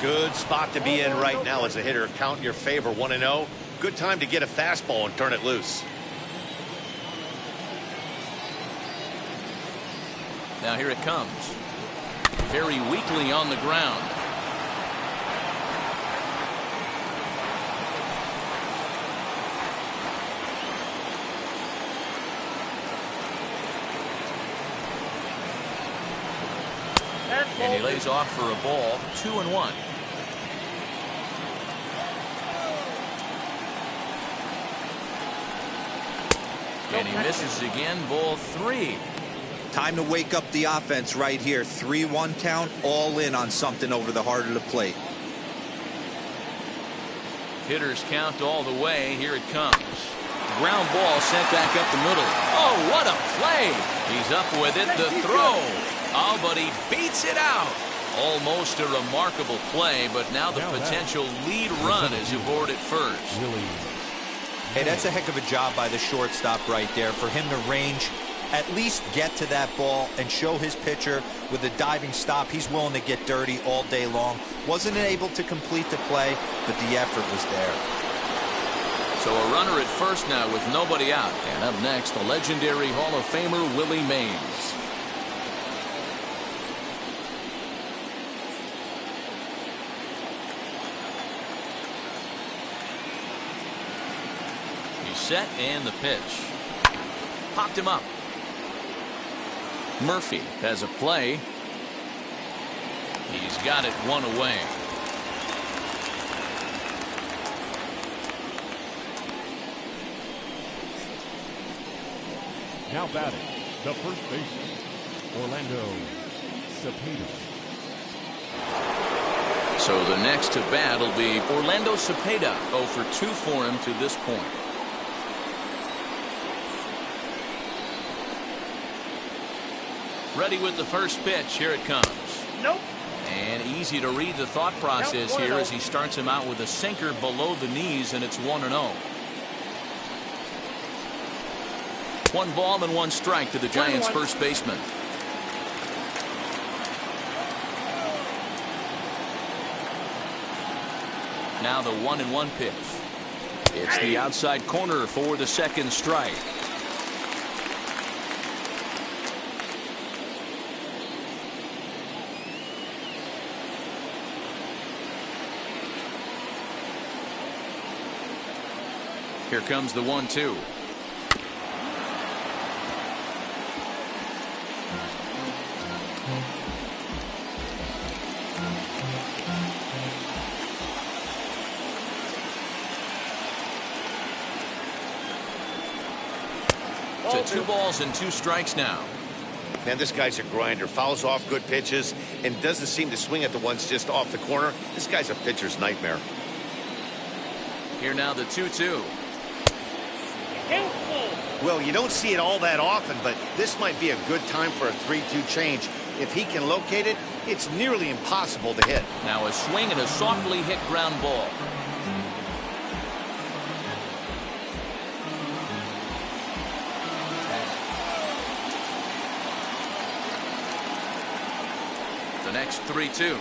Good spot to be in right now as a hitter. Count in your favor, 1-0. Good time to get a fastball and turn it loose. Now here it comes. Very weakly on the ground. And he lays off for a ball. 2-1. And he misses again. Ball 3. Time to wake up the offense right here. 3-1 count, all in on something over the heart of the plate. Hitters count all the way. Here it comes. Ground ball sent back up the middle. Oh, what a play. He's up with it. The throw. Oh, but he beats it out. Almost a remarkable play, but now the potential lead run is aboard at first. Hey, that's a heck of a job by the shortstop right there. For him to range, at least get to that ball and show his pitcher with a diving stop. He's willing to get dirty all day long. Wasn't able to complete the play, but the effort was there. So a runner at first now with nobody out. And up next, the legendary Hall of Famer Willie Mays. Set and the pitch. Popped him up. Murphy has a play. He's got it 1 away. Now batting, the first baseman, Orlando Cepeda. So the next to bat will be Orlando Cepeda. 0 for 2 for him to this point. Ready with the first pitch. Here it comes. Nope. And easy to read the thought process here as he starts him out with a sinker below the knees, and it's 1-0. 1 ball and 1 strike to the Giants' first baseman. Now the 1-1 pitch. It's the outside corner for the second strike. Here comes the 1-2. To 2 balls and 2 strikes now. Man, this guy's a grinder. Fouls off good pitches and doesn't seem to swing at the ones just off the corner. This guy's a pitcher's nightmare. Here now the 2-2. Well, you don't see it all that often, but this might be a good time for a 3-2 change. If he can locate it, it's nearly impossible to hit. Now a swing and a softly hit ground ball. The next 3-2.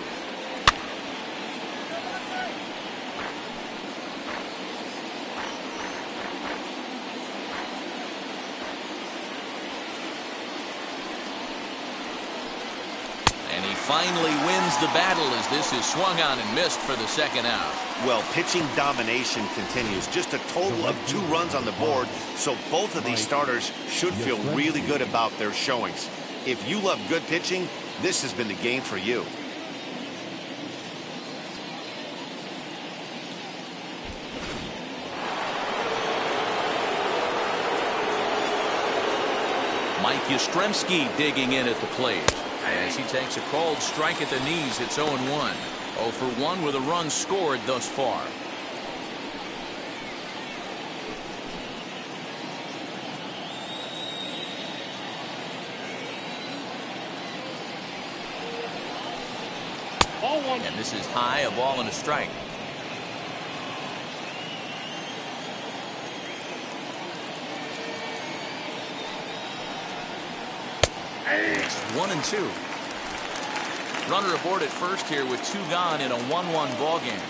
And he finally wins the battle as this is swung on and missed for the second out. Well, pitching domination continues. Just a total of 2 runs on the board, so both of these starters should feel really good about their showings. If you love good pitching, this has been the game for you. Mike Yastrzemski digging in at the plate. As he takes a called strike at the knees, it's 0-1. 0 for 1 with a run scored thus far. And this is high, a ball and a strike. It's 1-2. Runner aboard at first here with 2 gone in a 1-1 ball game.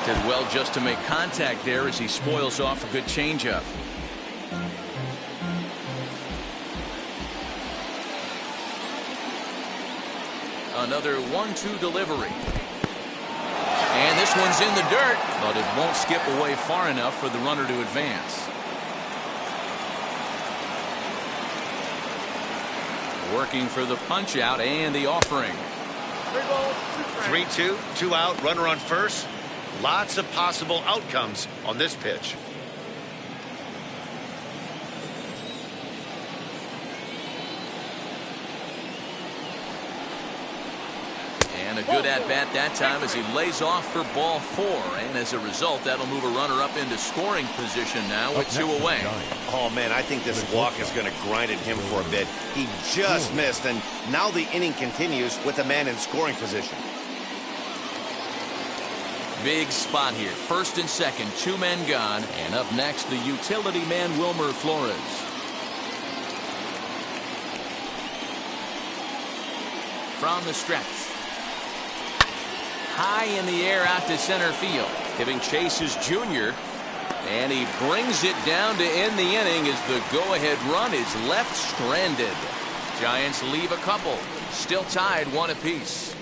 Did well just to make contact there as he spoils off a good changeup. Another 1-2 delivery. And this one's in the dirt, but it won't skip away far enough for the runner to advance. Working for the punch out and the offering. 3-2, 2 out, runner on first. Lots of possible outcomes on this pitch. And a good at-bat that time as he lays off for ball 4. And as a result, that'll move a runner up into scoring position now with 2 away. Oh, man, I think this walk is going to grind at him for a bit. He just missed, and now the inning continues with a man in scoring position. Big spot here. First and second, 2 men gone. And up next, the utility man, Wilmer Flores. From the stretch. High in the air out to center field. Giving chase his junior. And he brings it down to end the inning as the go-ahead run is left stranded. Giants leave a couple. Still tied 1 apiece.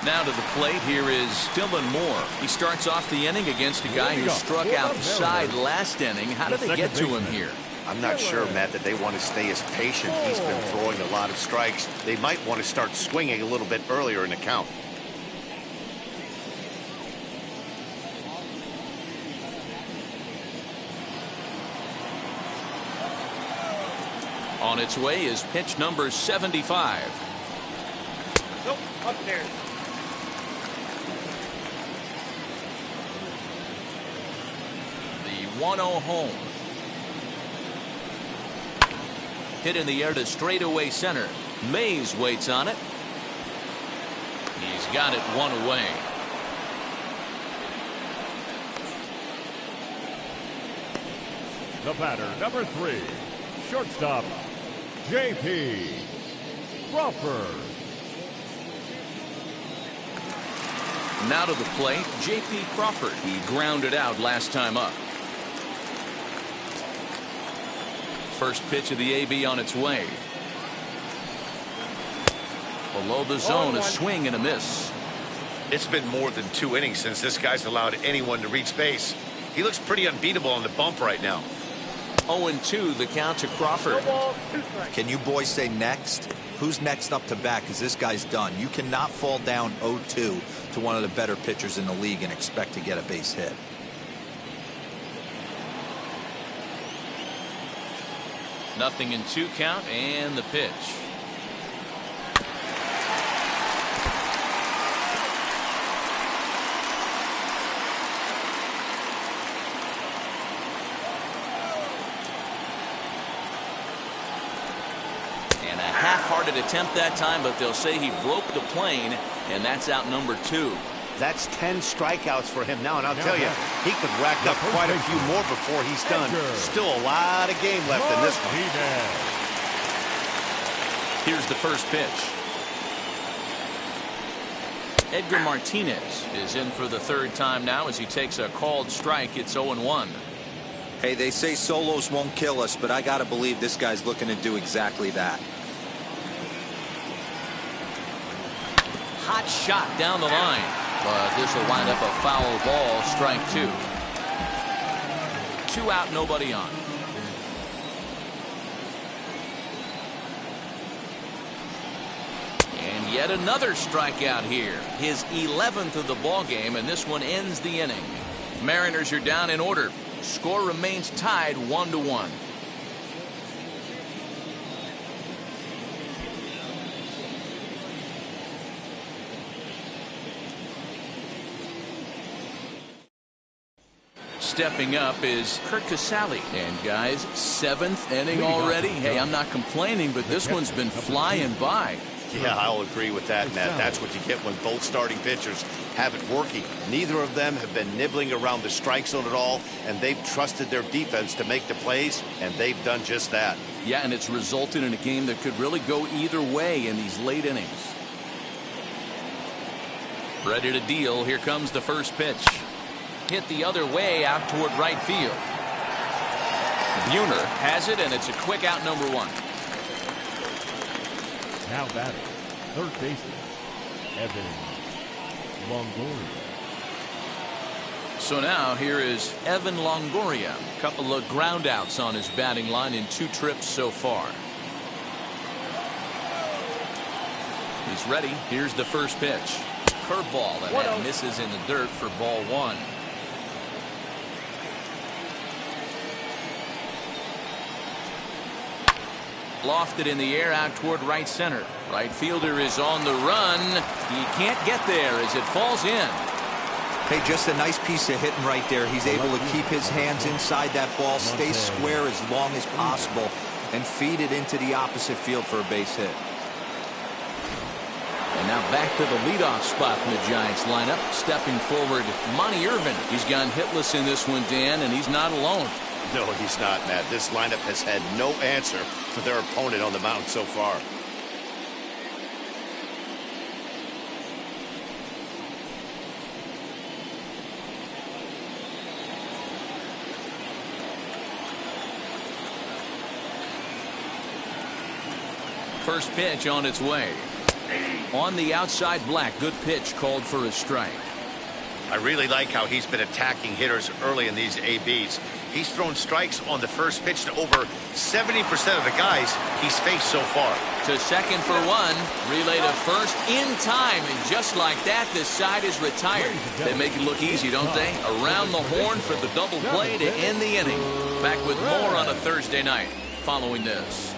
Now to the plate, here is Dylan Moore. He starts off the inning against a guy who struck outside last inning. How did they get to him here? I'm not sure, Matt, that they want to stay as patient. He's been throwing a lot of strikes. They might want to start swinging a little bit earlier in the count. On its way is pitch number 75. Nope, up there. The 1-0 home. Hit in the air to straightaway center. Mays waits on it. He's got it one away. The batter, number 3, shortstop, J.P. Crawford. Now to the plate, J.P. Crawford. He grounded out last time up. First pitch of the AB on its way. Below the zone, a swing and a miss. It's been more than 2 innings since this guy's allowed anyone to reach base. He looks pretty unbeatable on the bump right now. 0-2 the count to Crawford. Can you boys say next? Who's next up to bat? Because this guy's done. You cannot fall down 0-2 to one of the better pitchers in the league and expect to get a base hit. Nothing in 2 count and the pitch. Half-hearted attempt that time, but they'll say he broke the plane, and that's out number 2. That's 10 strikeouts for him now, and I'll tell you, he could rack up quite a few more before he's done. Still a lot of game left in this one. Here's the first pitch. Edgar Martinez is in for the 3rd time now as he takes a called strike. It's 0-1. Hey, they say solos won't kill us, but I gotta believe this guy's looking to do exactly that. Hot shot down the line, but this will wind up a foul ball. Strike 2. 2 out, nobody on. And yet another strikeout here. His 11th of the ball game, and this one ends the inning. Mariners are down in order. Score remains tied 1-1. Stepping up is Kurt Casale. And guys, 7th inning already. Hey, I'm not complaining, but this one's been flying by. Yeah, I'll agree with that, Matt. That's what you get when both starting pitchers have it working. Neither of them have been nibbling around the strike zone at all, and they've trusted their defense to make the plays, and they've done just that. Yeah, and it's resulted in a game that could really go either way in these late innings. Ready to deal. Here comes the first pitch. Hit the other way out toward right field. Buhner has it, and it's a quick out, number 1. Now batting, third baseman, Evan Longoria. So now here is Evan Longoria. A couple of ground outs on his batting line in 2 trips so far. He's ready. Here's the first pitch. Curveball that misses in the dirt for ball 1. Lofted in the air out toward right center. Right fielder is on the run. He can't get there as it falls in. Hey, just a nice piece of hitting right there. He's able to keep his hands inside that ball, stay square as long as possible, and feed it into the opposite field for a base hit. And now back to the leadoff spot in the Giants lineup. Stepping forward, Monty Irvin. He's gone hitless in this one, Dan, and he's not alone. No, he's not, Matt. This lineup has had no answer for their opponent on the mound so far. First pitch on its way. On the outside, Black. Good pitch called for a strike. I really like how he's been attacking hitters early in these ABs. He's thrown strikes on the first pitch to over 70% of the guys he's faced so far. To second for 1. Relay to first in time. And just like that, this side is retired. They make it look easy, don't they? Around the horn for the double play to end the inning. Back with more on a Thursday night following this.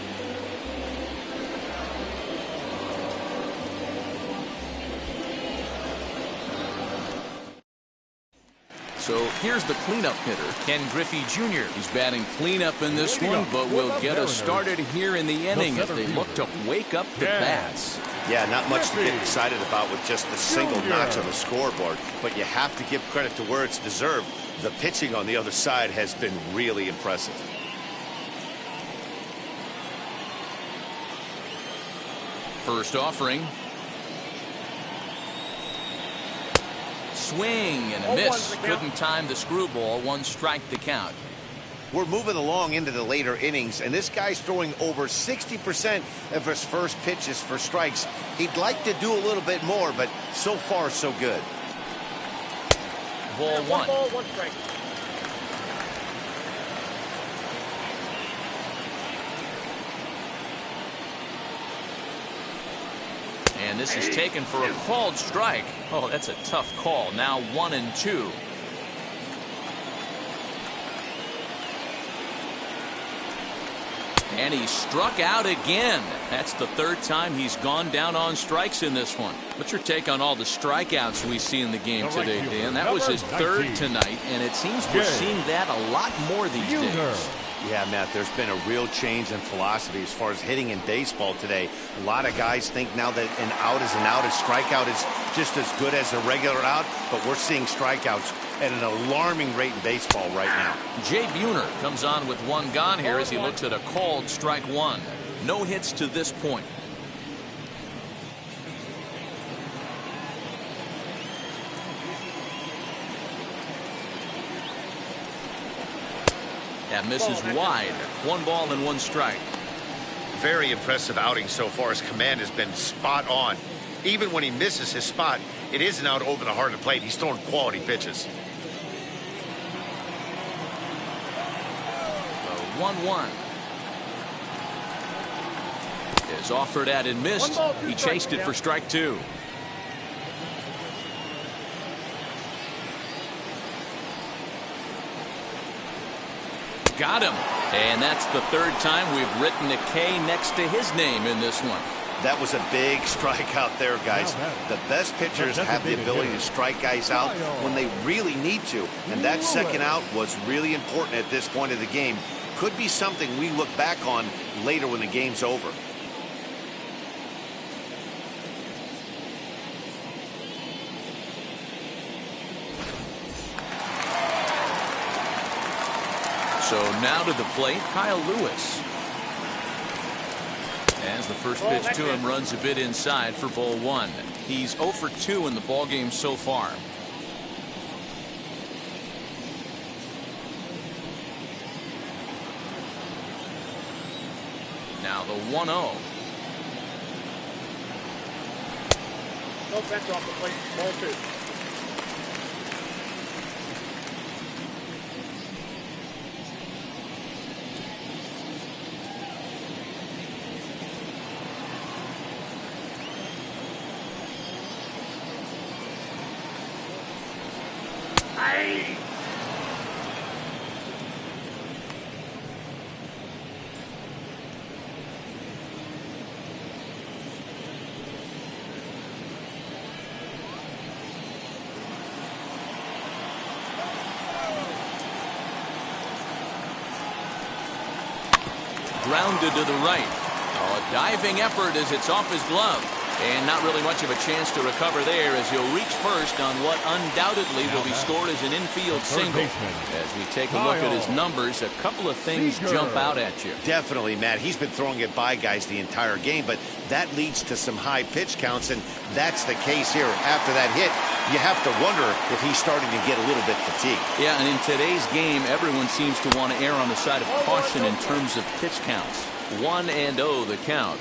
So here's the cleanup hitter, Ken Griffey Jr. He's batting cleanup in this one, but will get us started here in the inning as they look to wake up the bats. Yeah, not much to get excited about with just the single notch on the scoreboard, but you have to give credit to where it's deserved. The pitching on the other side has been really impressive. First offering. Swing and a miss. Couldn't time the screwball. 1 strike to count. We're moving along into the later innings, and this guy's throwing over 60% of his first pitches for strikes. He'd like to do a little bit more, but so far, so good. Ball 1. 1 strike. And this is taken for a called strike. Oh, that's a tough call. Now 1-2. And he struck out again. That's the 3rd time he's gone down on strikes in this one. What's your take on all the strikeouts we see in the game today, Dan? That was his 3rd tonight, and it seems we're seeing that a lot more these days. Yeah, Matt, there's been a real change in philosophy as far as hitting in baseball today. A lot of guys think now that an out is an out, a strikeout is just as good as a regular out, but we're seeing strikeouts at an alarming rate in baseball right now. Jay Buhner comes on with 1 gone here as he looks at a called strike 1. No hits to this point. That misses wide. 1 ball and 1 strike. Very impressive outing so far. His command has been spot on. Even when he misses his spot, it isn't out over the heart of the plate. He's throwing quality pitches. 1-1. Is offered at and missed. He chased it for strike 2. Got him. And that's the 3rd time we've written a K next to his name in this one. That was a big strikeout there, guys. The best pitchers have the ability to strike guys out when they really need to. And that second out was really important at this point of the game. Could be something we look back on later when the game's over. So now to the plate, Kyle Lewis. As the first pitch to him runs a bit inside for ball 1. He's 0 for 2 in the ballgame so far. Now the 1-0. No fence off the plate. Ball 2. Grounded to the right. Oh, a diving effort as it's off his glove. And not really much of a chance to recover there as he'll reach first on what undoubtedly will be scored as an infield single. As we take a look at his numbers, a couple of things jump out at you. Definitely, Matt. He's been throwing it by guys the entire game, but that leads to some high pitch counts, and that's the case here. After that hit, you have to wonder if he's starting to get a little bit fatigued. Yeah, and in today's game, everyone seems to want to err on the side of caution in terms of pitch counts. 1-0 the count.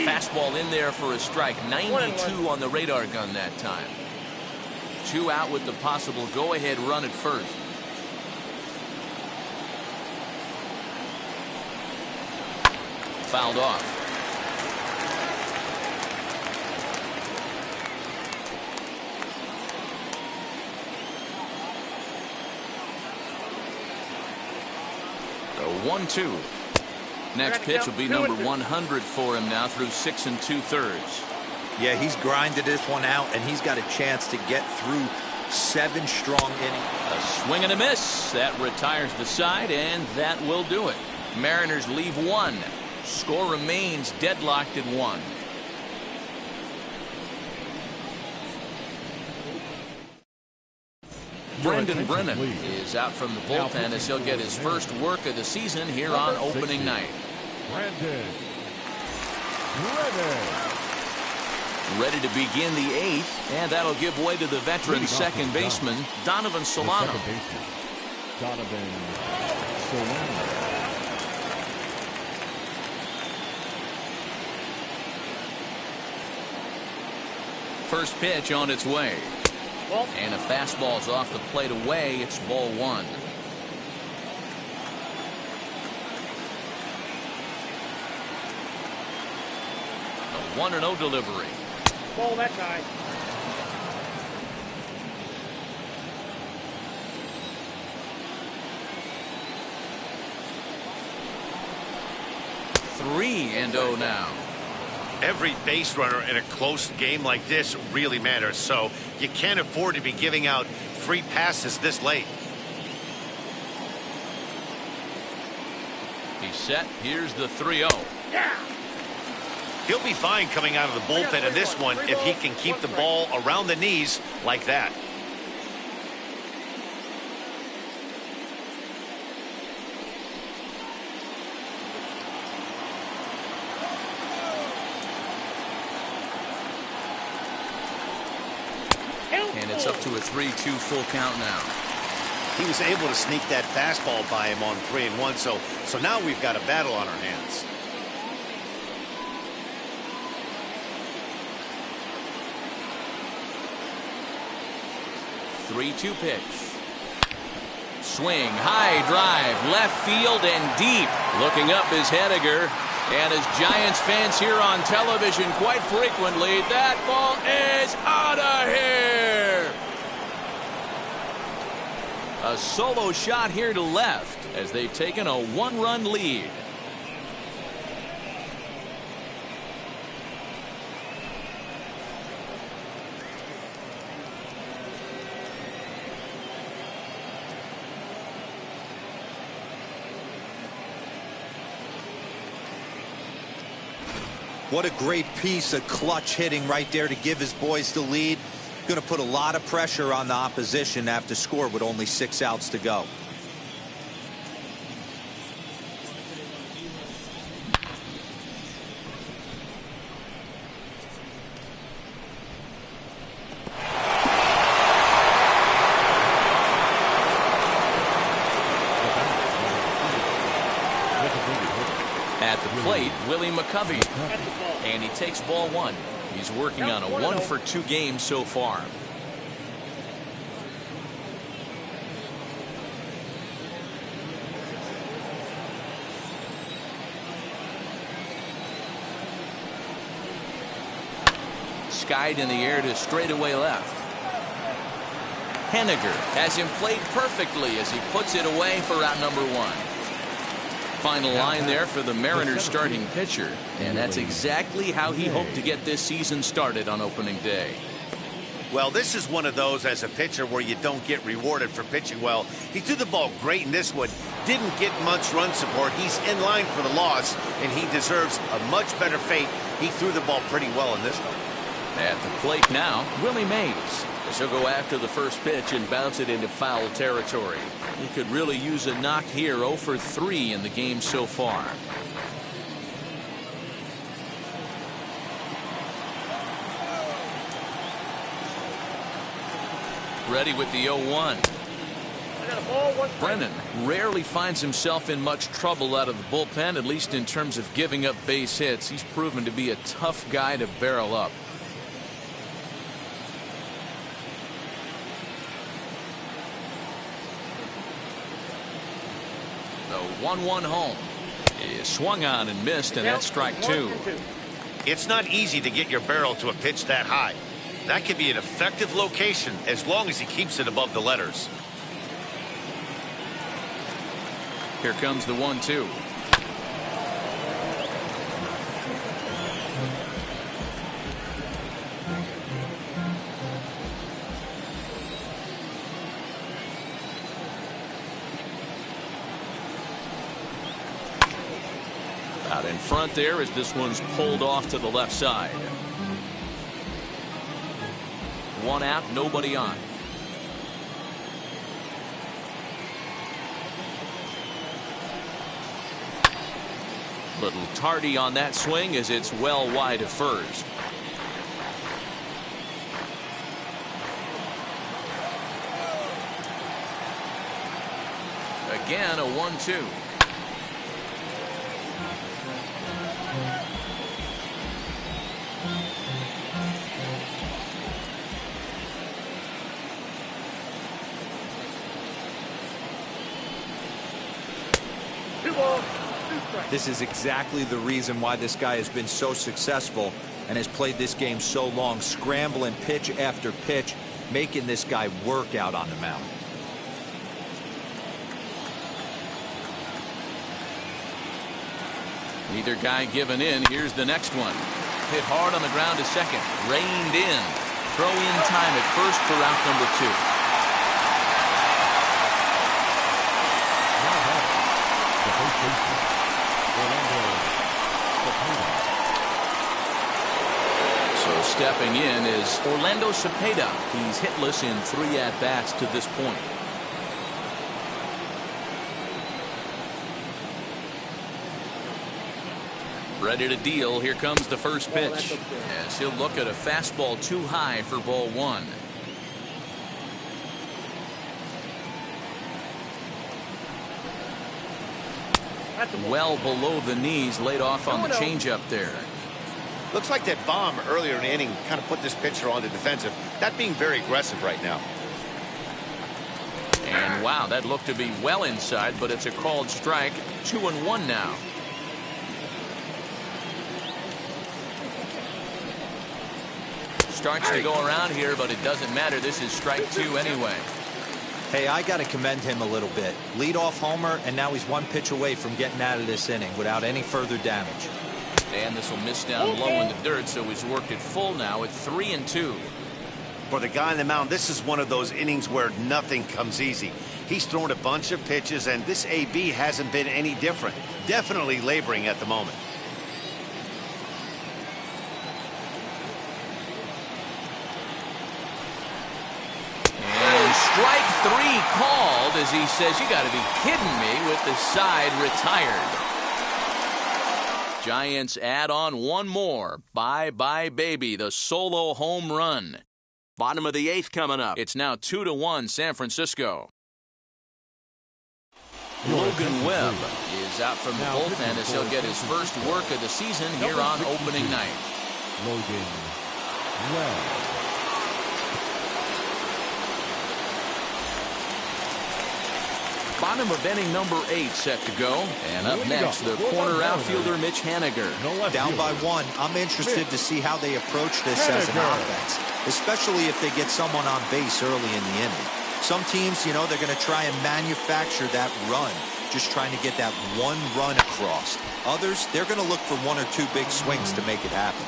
Fastball in there for a strike. 92 on the radar gun that time. 2 out with the possible go-ahead run at first. Fouled off. 1-2. Next pitch will be number 100 for him now through 6 2/3. Yeah, he's grinded this one out, and he's got a chance to get through 7 strong innings. A swing and a miss. That retires the side, and that will do it. Mariners leave 1. Score remains deadlocked at 1. Brendan Brennan is out from the bullpen as he'll get his first work of the season here on opening night. Brendan Brennan. Ready to begin the 8th, and that'll give way to the veteran second baseman, Donovan Solano. Donovan Solano. First pitch on its way. And a fastball's off the plate away. It's ball 1. A 1-0 delivery. Ball that guy. Three and 0 now. Every base runner in a close game like this really matters, so you can't afford to be giving out free passes this late. He's set. Here's the 3-0. Yeah. He'll be fine coming out of the bullpen in this one if he can keep the ball around the knees like that. And it's up to a 3-2 full count now. He was able to sneak that fastball by him on 3-1, so now we've got a battle on our hands. Three-two pitch. Swing, high drive, left field and deep. Looking up is Edgar. And as Giants fans hear on television quite frequently, that ball is out of here. A solo shot here to left as they've taken a 1-run lead. What a great piece of clutch hitting right there to give his boys the lead. Going to put a lot of pressure on the opposition to have to score with only 6 outs to go. At the plate, Willie McCovey. And he takes ball 1. He's working on a 1-for-2 game so far. Skied in the air to straightaway left. Henniger has him played perfectly as he puts it away for out number 1. Final line there for the Mariners starting pitcher, and that's exactly how he hoped to get this season started on opening day. Well, this is one of those as a pitcher where you don't get rewarded for pitching well. He threw the ball great in this one, didn't get much run support. He's in line for the loss, and he deserves a much better fate. He threw the ball pretty well in this one. At the plate now, Willie Mays. He'll go after the first pitch and bounce it into foul territory. He could really use a knock here. 0 for 3 in the game so far. Ready with the 0-1. Brennan rarely finds himself in much trouble out of the bullpen, at least in terms of giving up base hits. He's proven to be a tough guy to barrel up. The 1-1 home is swung on and missed, and that's strike 2. It's not easy to get your barrel to a pitch that high. That could be an effective location as long as he keeps it above the letters. Here comes the 1-2. Out in front there as this one's pulled off to the left side. One out, nobody on. Little tardy on that swing as it's well wide of first. Again, a 1-2. This is exactly the reason why this guy has been so successful and has played this game so long, scrambling pitch after pitch, making this guy work out on the mound. Neither guy giving in. Here's the next one. Hit hard on the ground to second. Reined in. Throw in time at first for out number 2. So stepping in is Orlando Cepeda. He's hitless in 3 at-bats to this point. Ready to deal. Here comes the first pitch. As he'll look at a fastball too high for ball 1. Well below the knees, laid off on the changeup there. Looks like that bomb earlier in the inning kind of put this pitcher on the defensive. That being very aggressive right now. And wow, that looked to be well inside, but it's a called strike. 2-1 now. Starts to go around here, but it doesn't matter. This is strike 2 anyway. Hey, I got to commend him a little bit. Leadoff homer, and now he's 1 pitch away from getting out of this inning without any further damage. And this will miss down low in the dirt, so he's worked it full now at 3-2. For the guy on the mound, this is one of those innings where nothing comes easy. He's thrown a bunch of pitches, and this AB hasn't been any different. Definitely laboring at the moment. Strike 3 called as he says, you got to be kidding me, with the side retired. Giants add on one more. Bye-bye, baby. The solo home run. Bottom of the 8th coming up. It's now 2-1 San Francisco. Logan Webb is out from the bullpen as he'll get his first work of the season here on opening night. Logan Webb. Bottom of inning number 8 set to go. And up next, the corner outfielder Mitch Haniger. Down by 1. I'm interested to see how they approach this as an offense, especially if they get someone on base early in the inning. Some teams, they're going to try and manufacture that run, just trying to get that one run across. Others, they're going to look for 1 or 2 big swings to make it happen.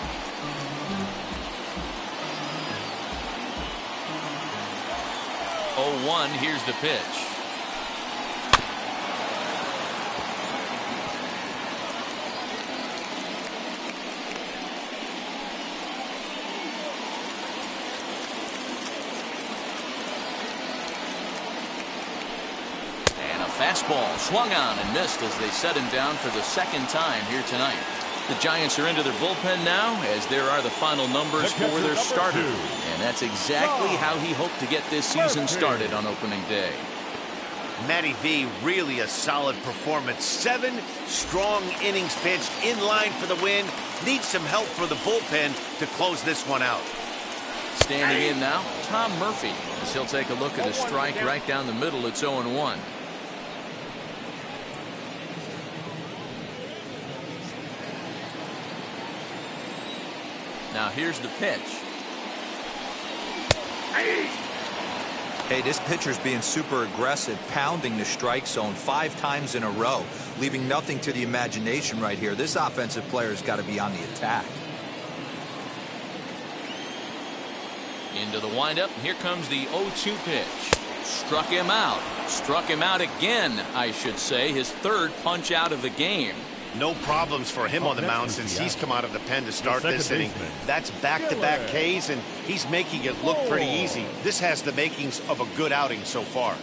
Oh, 1, here's the pitch. Fastball swung on and missed as they set him down for the 2nd time here tonight. The Giants are into their bullpen now, as there are the final numbers for their starter. And that's exactly how he hoped to get this season started on opening day. Matty V, really a solid performance. 7 strong innings pitched, in line for the win. Needs some help for the bullpen to close this one out. Standing in now, Tom Murphy, as he'll take a look at a strike right down the middle. It's 0-1. Now here's the pitch. Hey, this pitcher's being super aggressive, pounding the strike zone 5 times in a row, leaving nothing to the imagination right here. This offensive player's got to be on the attack. Into the windup. Here comes the 0-2 pitch. Struck him out. Struck him out again, I should say. His third punch out of the game. No problems for him on the mound since he's come out of the pen to start this inning. That's back-to-back Ks, and he's making it look pretty easy. This has the makings of a good outing so far.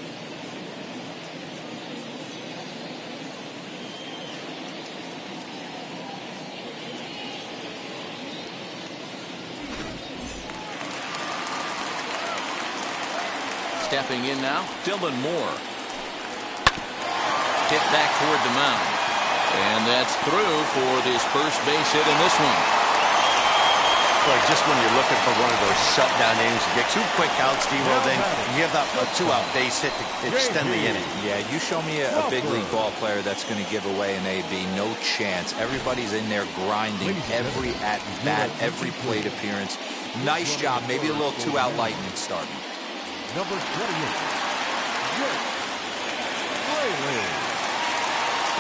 Stepping in now, Dylan Moore. Hit back toward the mound. And that's through for this first base hit in this one. Boy, just when you're looking for one of those shutdown innings, you get 2 quick outs, D-Roll, then you give up a 2-out base hit to extend the inning. Yeah, you show me a big league ball player that's going to give away an AB. No chance. Everybody's in there grinding every at-bat, every plate appearance. Nice job. Maybe a little 2-out lightning start. Number 28.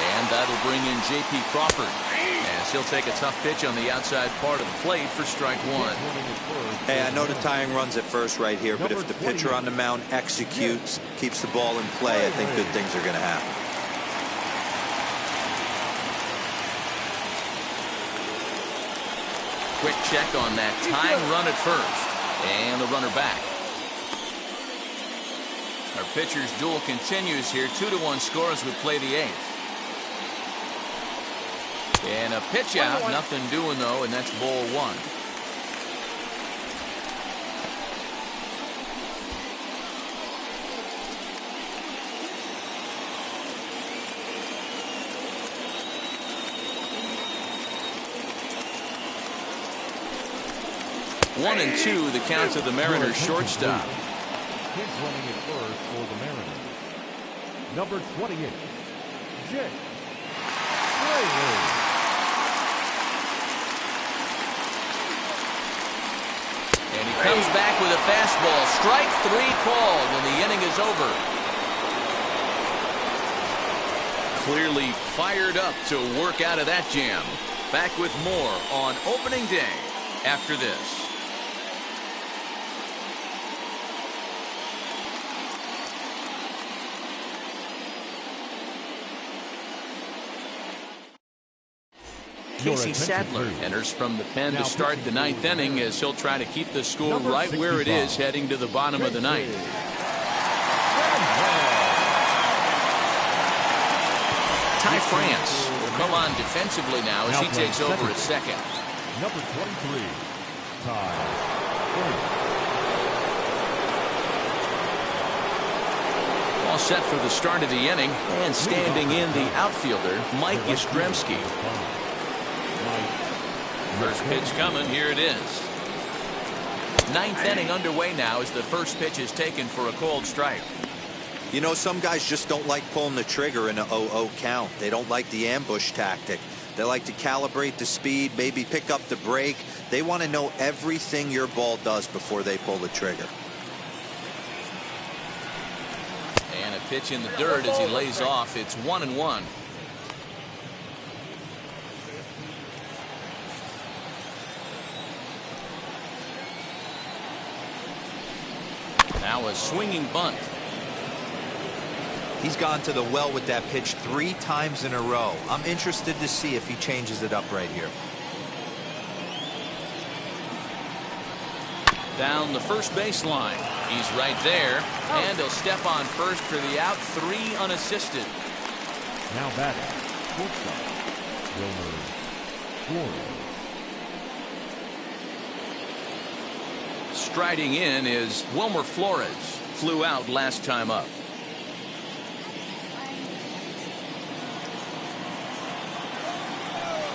And that'll bring in J.P. Crawford, as he'll take a tough pitch on the outside part of the plate for strike 1. Hey, I know the tying run's at first right here, but if the pitcher on the mound executes, keeps the ball in play, I think good things are going to happen. Quick check on that tying run at first, and the runner back. Our pitcher's duel continues here. 2-1 score as we play the 8th. And a pitch out, nothing doing though, and that's ball 1. One and 2, the count to the Mariners shortstop. He's running it first for the Mariners. Number 28, Jake. And he comes back with a fastball. Strike 3 called, and the inning is over. Clearly fired up to work out of that jam. Back with more on opening day after this. Casey Sadler enters from the pen to start the 9th inning, as he'll try to keep the score right where it is heading to the bottom of the 9th. Ty France will come on defensively now as he takes over at second. Number 23, Ty. All set for the start of the inning, and standing in the outfielder, Mike Yastrzemski. First pitch coming. Here it is. 9th inning underway now as the first pitch is taken for a called strike. You know, some guys just don't like pulling the trigger in a 0-0 count. They don't like the ambush tactic. They like to calibrate the speed, maybe pick up the brake. They want to know everything your ball does before they pull the trigger. And a pitch in the dirt as he lays off. It's 1-1. Now a swinging bunt. He's gone to the well with that pitch 3 times in a row. I'm interested to see if he changes it up right here. Down the first baseline. He's right there, and he'll step on first for the out. 3 unassisted. Now batting, shortstop, Wilmer Flores. Striding in is Wilmer Flores. Flew out last time up.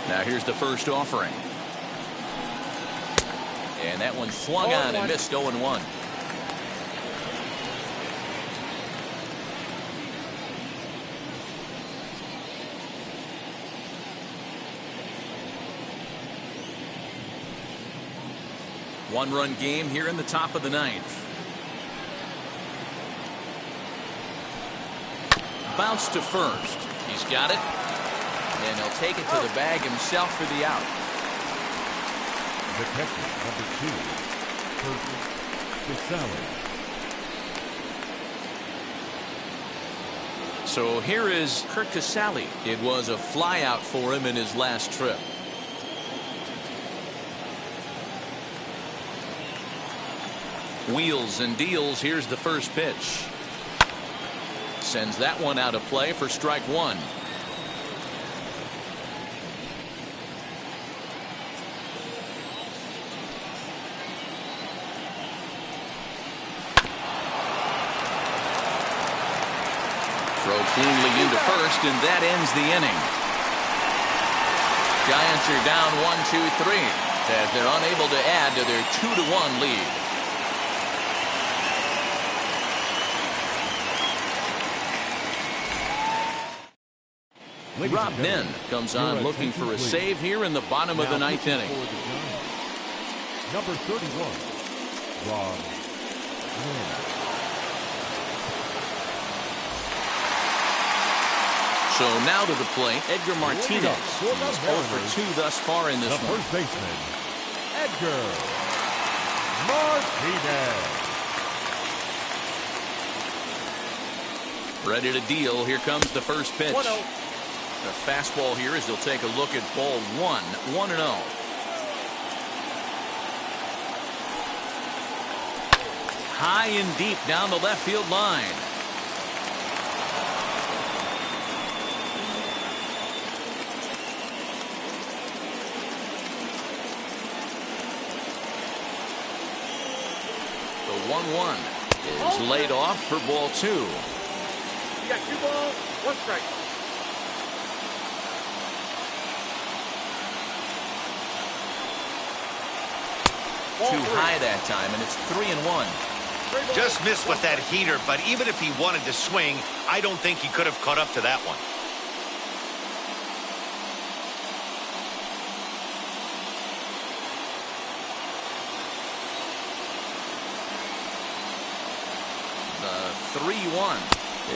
Now here's the first offering. And that one swung on and missed. 0-1. One-run game here in the top of the 9th. bounce to first. He's got it. And he'll take it to the bag himself for the out. The catcher, number 2, Casale. So here is Curt Casale. It was a flyout for him in his last trip. Wheels and deals. Here's the first pitch. Sends that one out of play for strike one. Throw cleanly into first, and that ends the inning. Giants are down 1-2-3 as they're unable to add to their 2-1 lead. Rob Ben comes on looking for a save here in the bottom of the ninth inning. Number 31, Rob Ben. So now to the plate, Edgar Martinez. He's 0 for 2 thus far in this one. First baseman, Edgar Martinez. Ready to deal. Here comes the first pitch. The fastball here as he'll take a look at ball 1, 1-0. High and deep down the left field line. The 1-1 is laid off for ball 2. You got 2 balls, 1 strike. Too high that time, and it's 3-1. Just missed with that heater, but even if he wanted to swing, I don't think he could have caught up to that one. The 3-1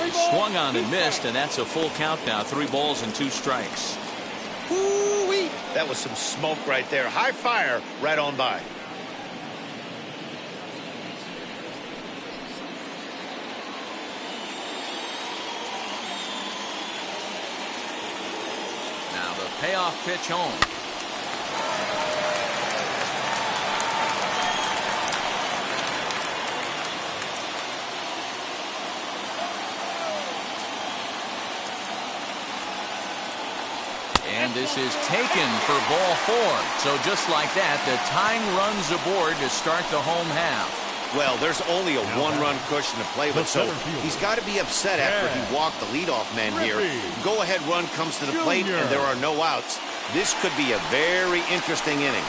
is swung on and missed, and that's a full count now. 3 balls and 2 strikes. Woo-wee. That was some smoke right there. High fire right on by. Now the payoff pitch home. And this is taken for ball 4. So just like that, the tying runs aboard to start the home half. Well, there's only a 1-run cushion to play with, so he's got to be upset after he walked the leadoff man here. Go-ahead run comes to the plate, and there are no outs. This could be a very interesting inning.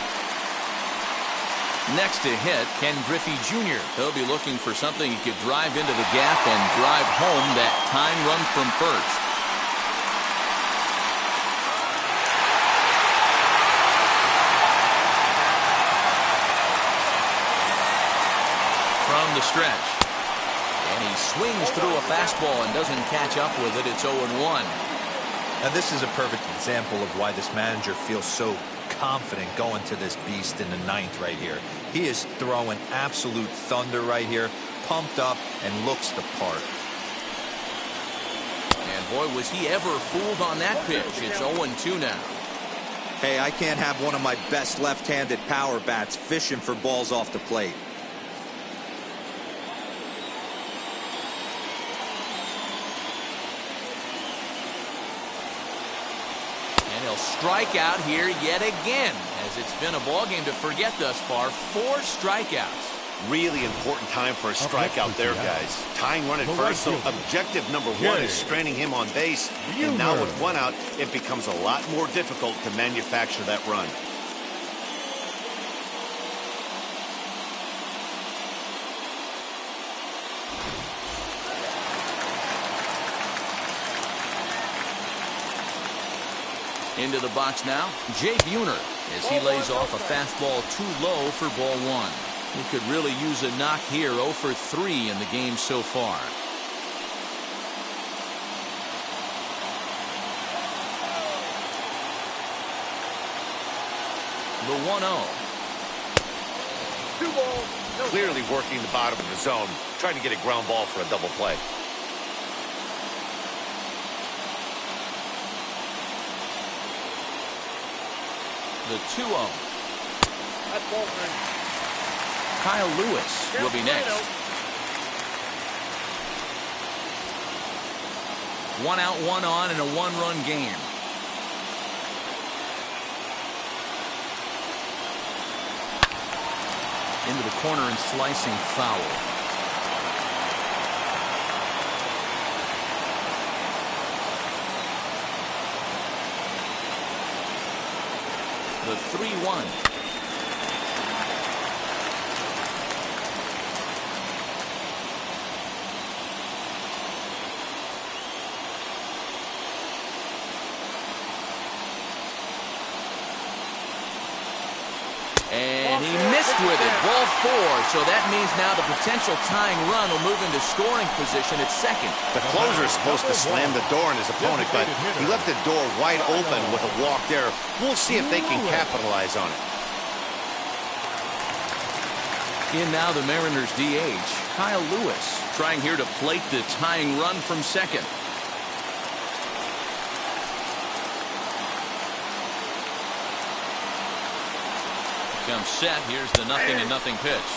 Next to hit, Ken Griffey Jr. He'll be looking for something he could drive into the gap and drive home that tying run from first. From the stretch, and he swings through a fastball and doesn't catch up with it. It's 0-1. Now this is a perfect example of why this manager feels so confident going to this beast in the 9th right here. He is throwing absolute thunder right here, pumped up and looks the part. And boy, was he ever fooled on that pitch. It's 0-2 now. Hey, I can't have one of my best left-handed power bats fishing for balls off the plate. He'll strike out here yet again, as it's been a ball game to forget thus far. 4 strikeouts. Really important time for a strikeout there, guys. Tying run at first, so objective number 1 is straining him on base. And now with 1 out, it becomes a lot more difficult to manufacture that run. Into the box now, Jay Buhner, as he lays off a fastball too low for ball 1. He could really use a knock here. 0 for 3 in the game so far. The 1-0. 2 balls. No Clearly working the bottom of the zone, trying to get a ground ball for a double play. The 2-0. That's ball 3. Kyle Lewis will be next. 1 out, 1 on in a 1-run game. Into the corner and slicing foul. The 3-1. And he missed with it. Ball 4. So that means now the potential tying run will move into scoring position at second. The closer is supposed to slam the door on his opponent, but he left the door wide open with a walk there. We'll see if they can capitalize on it. In now the Mariners DH, Kyle Lewis, trying here to plate the tying run from second. Comes set. Here's the 0-0 pitch.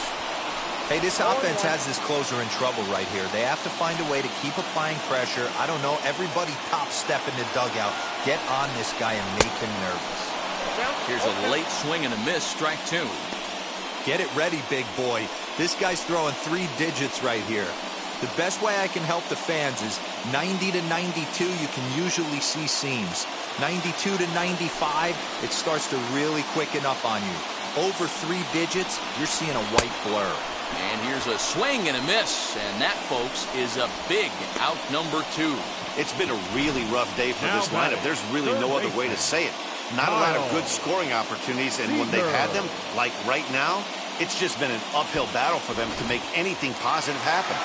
Hey, this offense has this closer in trouble right here. They have to find a way to keep applying pressure. I don't know, everybody top step in the dugout. Get on this guy and make him nervous. Here's a late swing and a miss, strike 2. Get it ready, big boy. This guy's throwing 3 digits right here. The best way I can help the fans is 90 to 92, you can usually see seams. 92 to 95, it starts to really quicken up on you. Over 3 digits, you're seeing a white blur. And here's a swing and a miss. And that, folks, is a big out number 2. It's been a really rough day for this lineup. There's really no other way to say it. Not a lot of good scoring opportunities, and when they've had them, like right now, it's just been an uphill battle for them to make anything positive happen.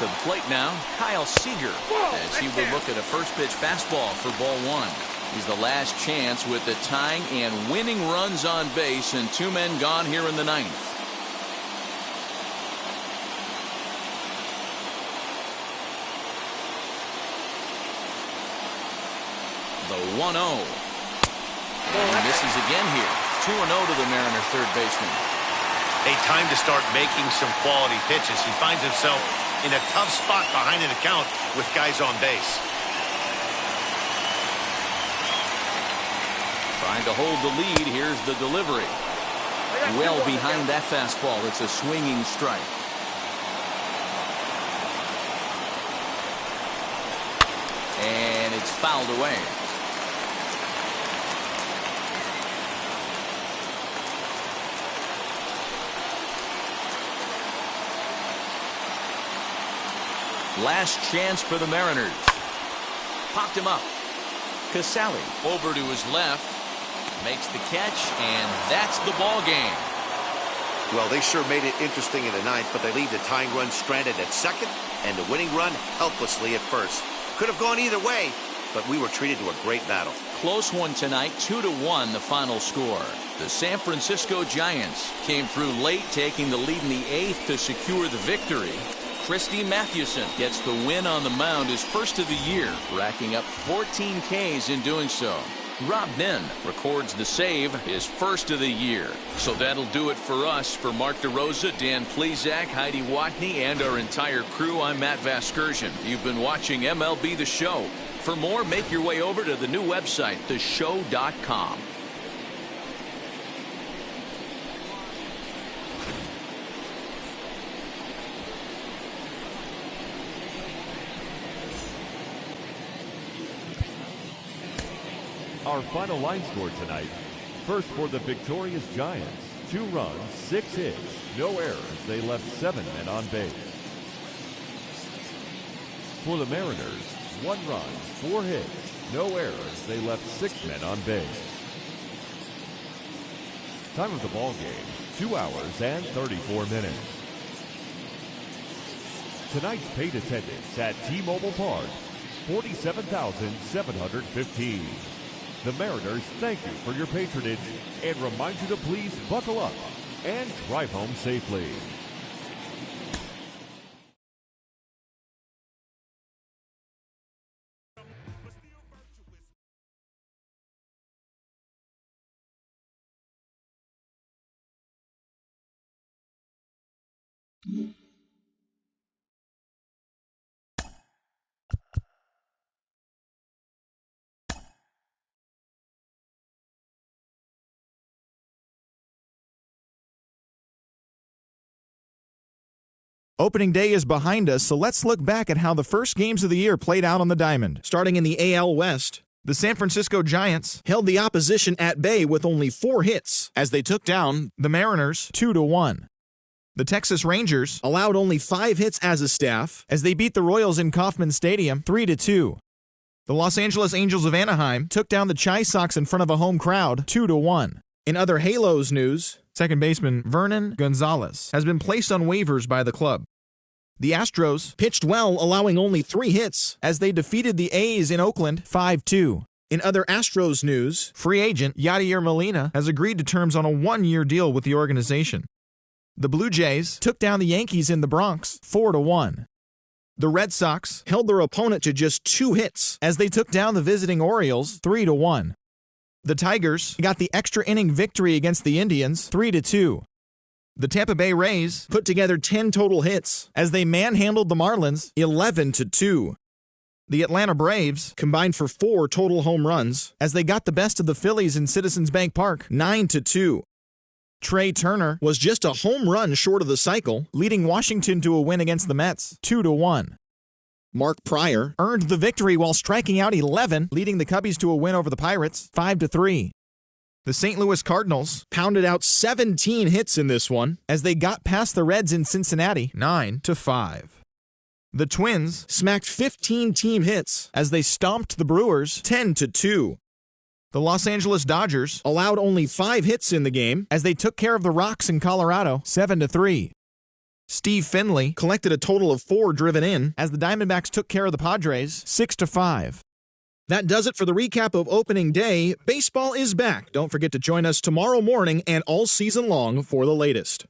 To the plate now, Kyle Seager, as he will look at a first pitch fastball for ball 1. He's the last chance with the tying and winning runs on base and 2 men gone here in the 9th. The 1-0. And misses again here. 2-0 to the Mariner third baseman. A time to start making some quality pitches. He finds himself in a tough spot behind an account with guys on base. Trying to hold the lead. Here's the delivery. Well behind that fastball. It's a swinging strike. And it's fouled away. Last chance for the Mariners. Popped him up. Casali over to his left. Makes the catch, and that's the ball game. Well, they sure made it interesting in the 9th, but they leave the tying run stranded at second and the winning run helplessly at first. Could have gone either way, but we were treated to a great battle. Close one tonight, 2-1 the final score. The San Francisco Giants came through late, taking the lead in the 8th to secure the victory. Christy Mathewson gets the win on the mound, his first of the year, racking up 14 Ks in doing so. Rob Nen records the save, his first of the year. So that'll do it for us. For Mark DeRosa, Dan Plesac, Heidi Watney, and our entire crew, I'm Matt Vasgersian. You've been watching MLB The Show. For more, make your way over to the new website, theshow.com. Our final line score tonight. First for the victorious Giants. 2 runs, 6 hits, no errors. They left 7 men on base. For the Mariners, 1 run, 4 hits, no errors. They left 6 men on base. Time of the ball game, 2 hours and 34 minutes. Tonight's paid attendance at T-Mobile Park, 47,715. The Mariners thank you for your patronage and remind you to please buckle up and drive home safely. Opening day is behind us, so let's look back at how the first games of the year played out on the diamond. Starting in the AL West, the San Francisco Giants held the opposition at bay with only 4 hits as they took down the Mariners 2-1. The Texas Rangers allowed only 5 hits as a staff as they beat the Royals in Kauffman Stadium 3-2. The Los Angeles Angels of Anaheim took down the Chi Sox in front of a home crowd 2-1. In other Halos news, second baseman Vernon Gonzalez has been placed on waivers by the club. The Astros pitched well, allowing only 3 hits as they defeated the A's in Oakland 5-2. In other Astros news, free agent Yadier Molina has agreed to terms on a 1-year deal with the organization. The Blue Jays took down the Yankees in the Bronx 4-1. The Red Sox held their opponent to just 2 hits as they took down the visiting Orioles 3-1. The Tigers got the extra inning victory against the Indians 3-2. The Tampa Bay Rays put together 10 total hits as they manhandled the Marlins 11-2. The Atlanta Braves combined for 4 total home runs as they got the best of the Phillies in Citizens Bank Park 9-2. Trey Turner was just a home run short of the cycle, leading Washington to a win against the Mets 2-1. Mark Pryor earned the victory while striking out 11, leading the Cubbies to a win over the Pirates 5-3. The St. Louis Cardinals pounded out 17 hits in this one as they got past the Reds in Cincinnati 9-5. The Twins smacked 15 team hits as they stomped the Brewers 10-2. The Los Angeles Dodgers allowed only 5 hits in the game as they took care of the Rocks in Colorado 7-3. Steve Finley collected a total of 4 driven in as the Diamondbacks took care of the Padres 6-5. That does it for the recap of opening day. Baseball is back. Don't forget to join us tomorrow morning and all season long for the latest.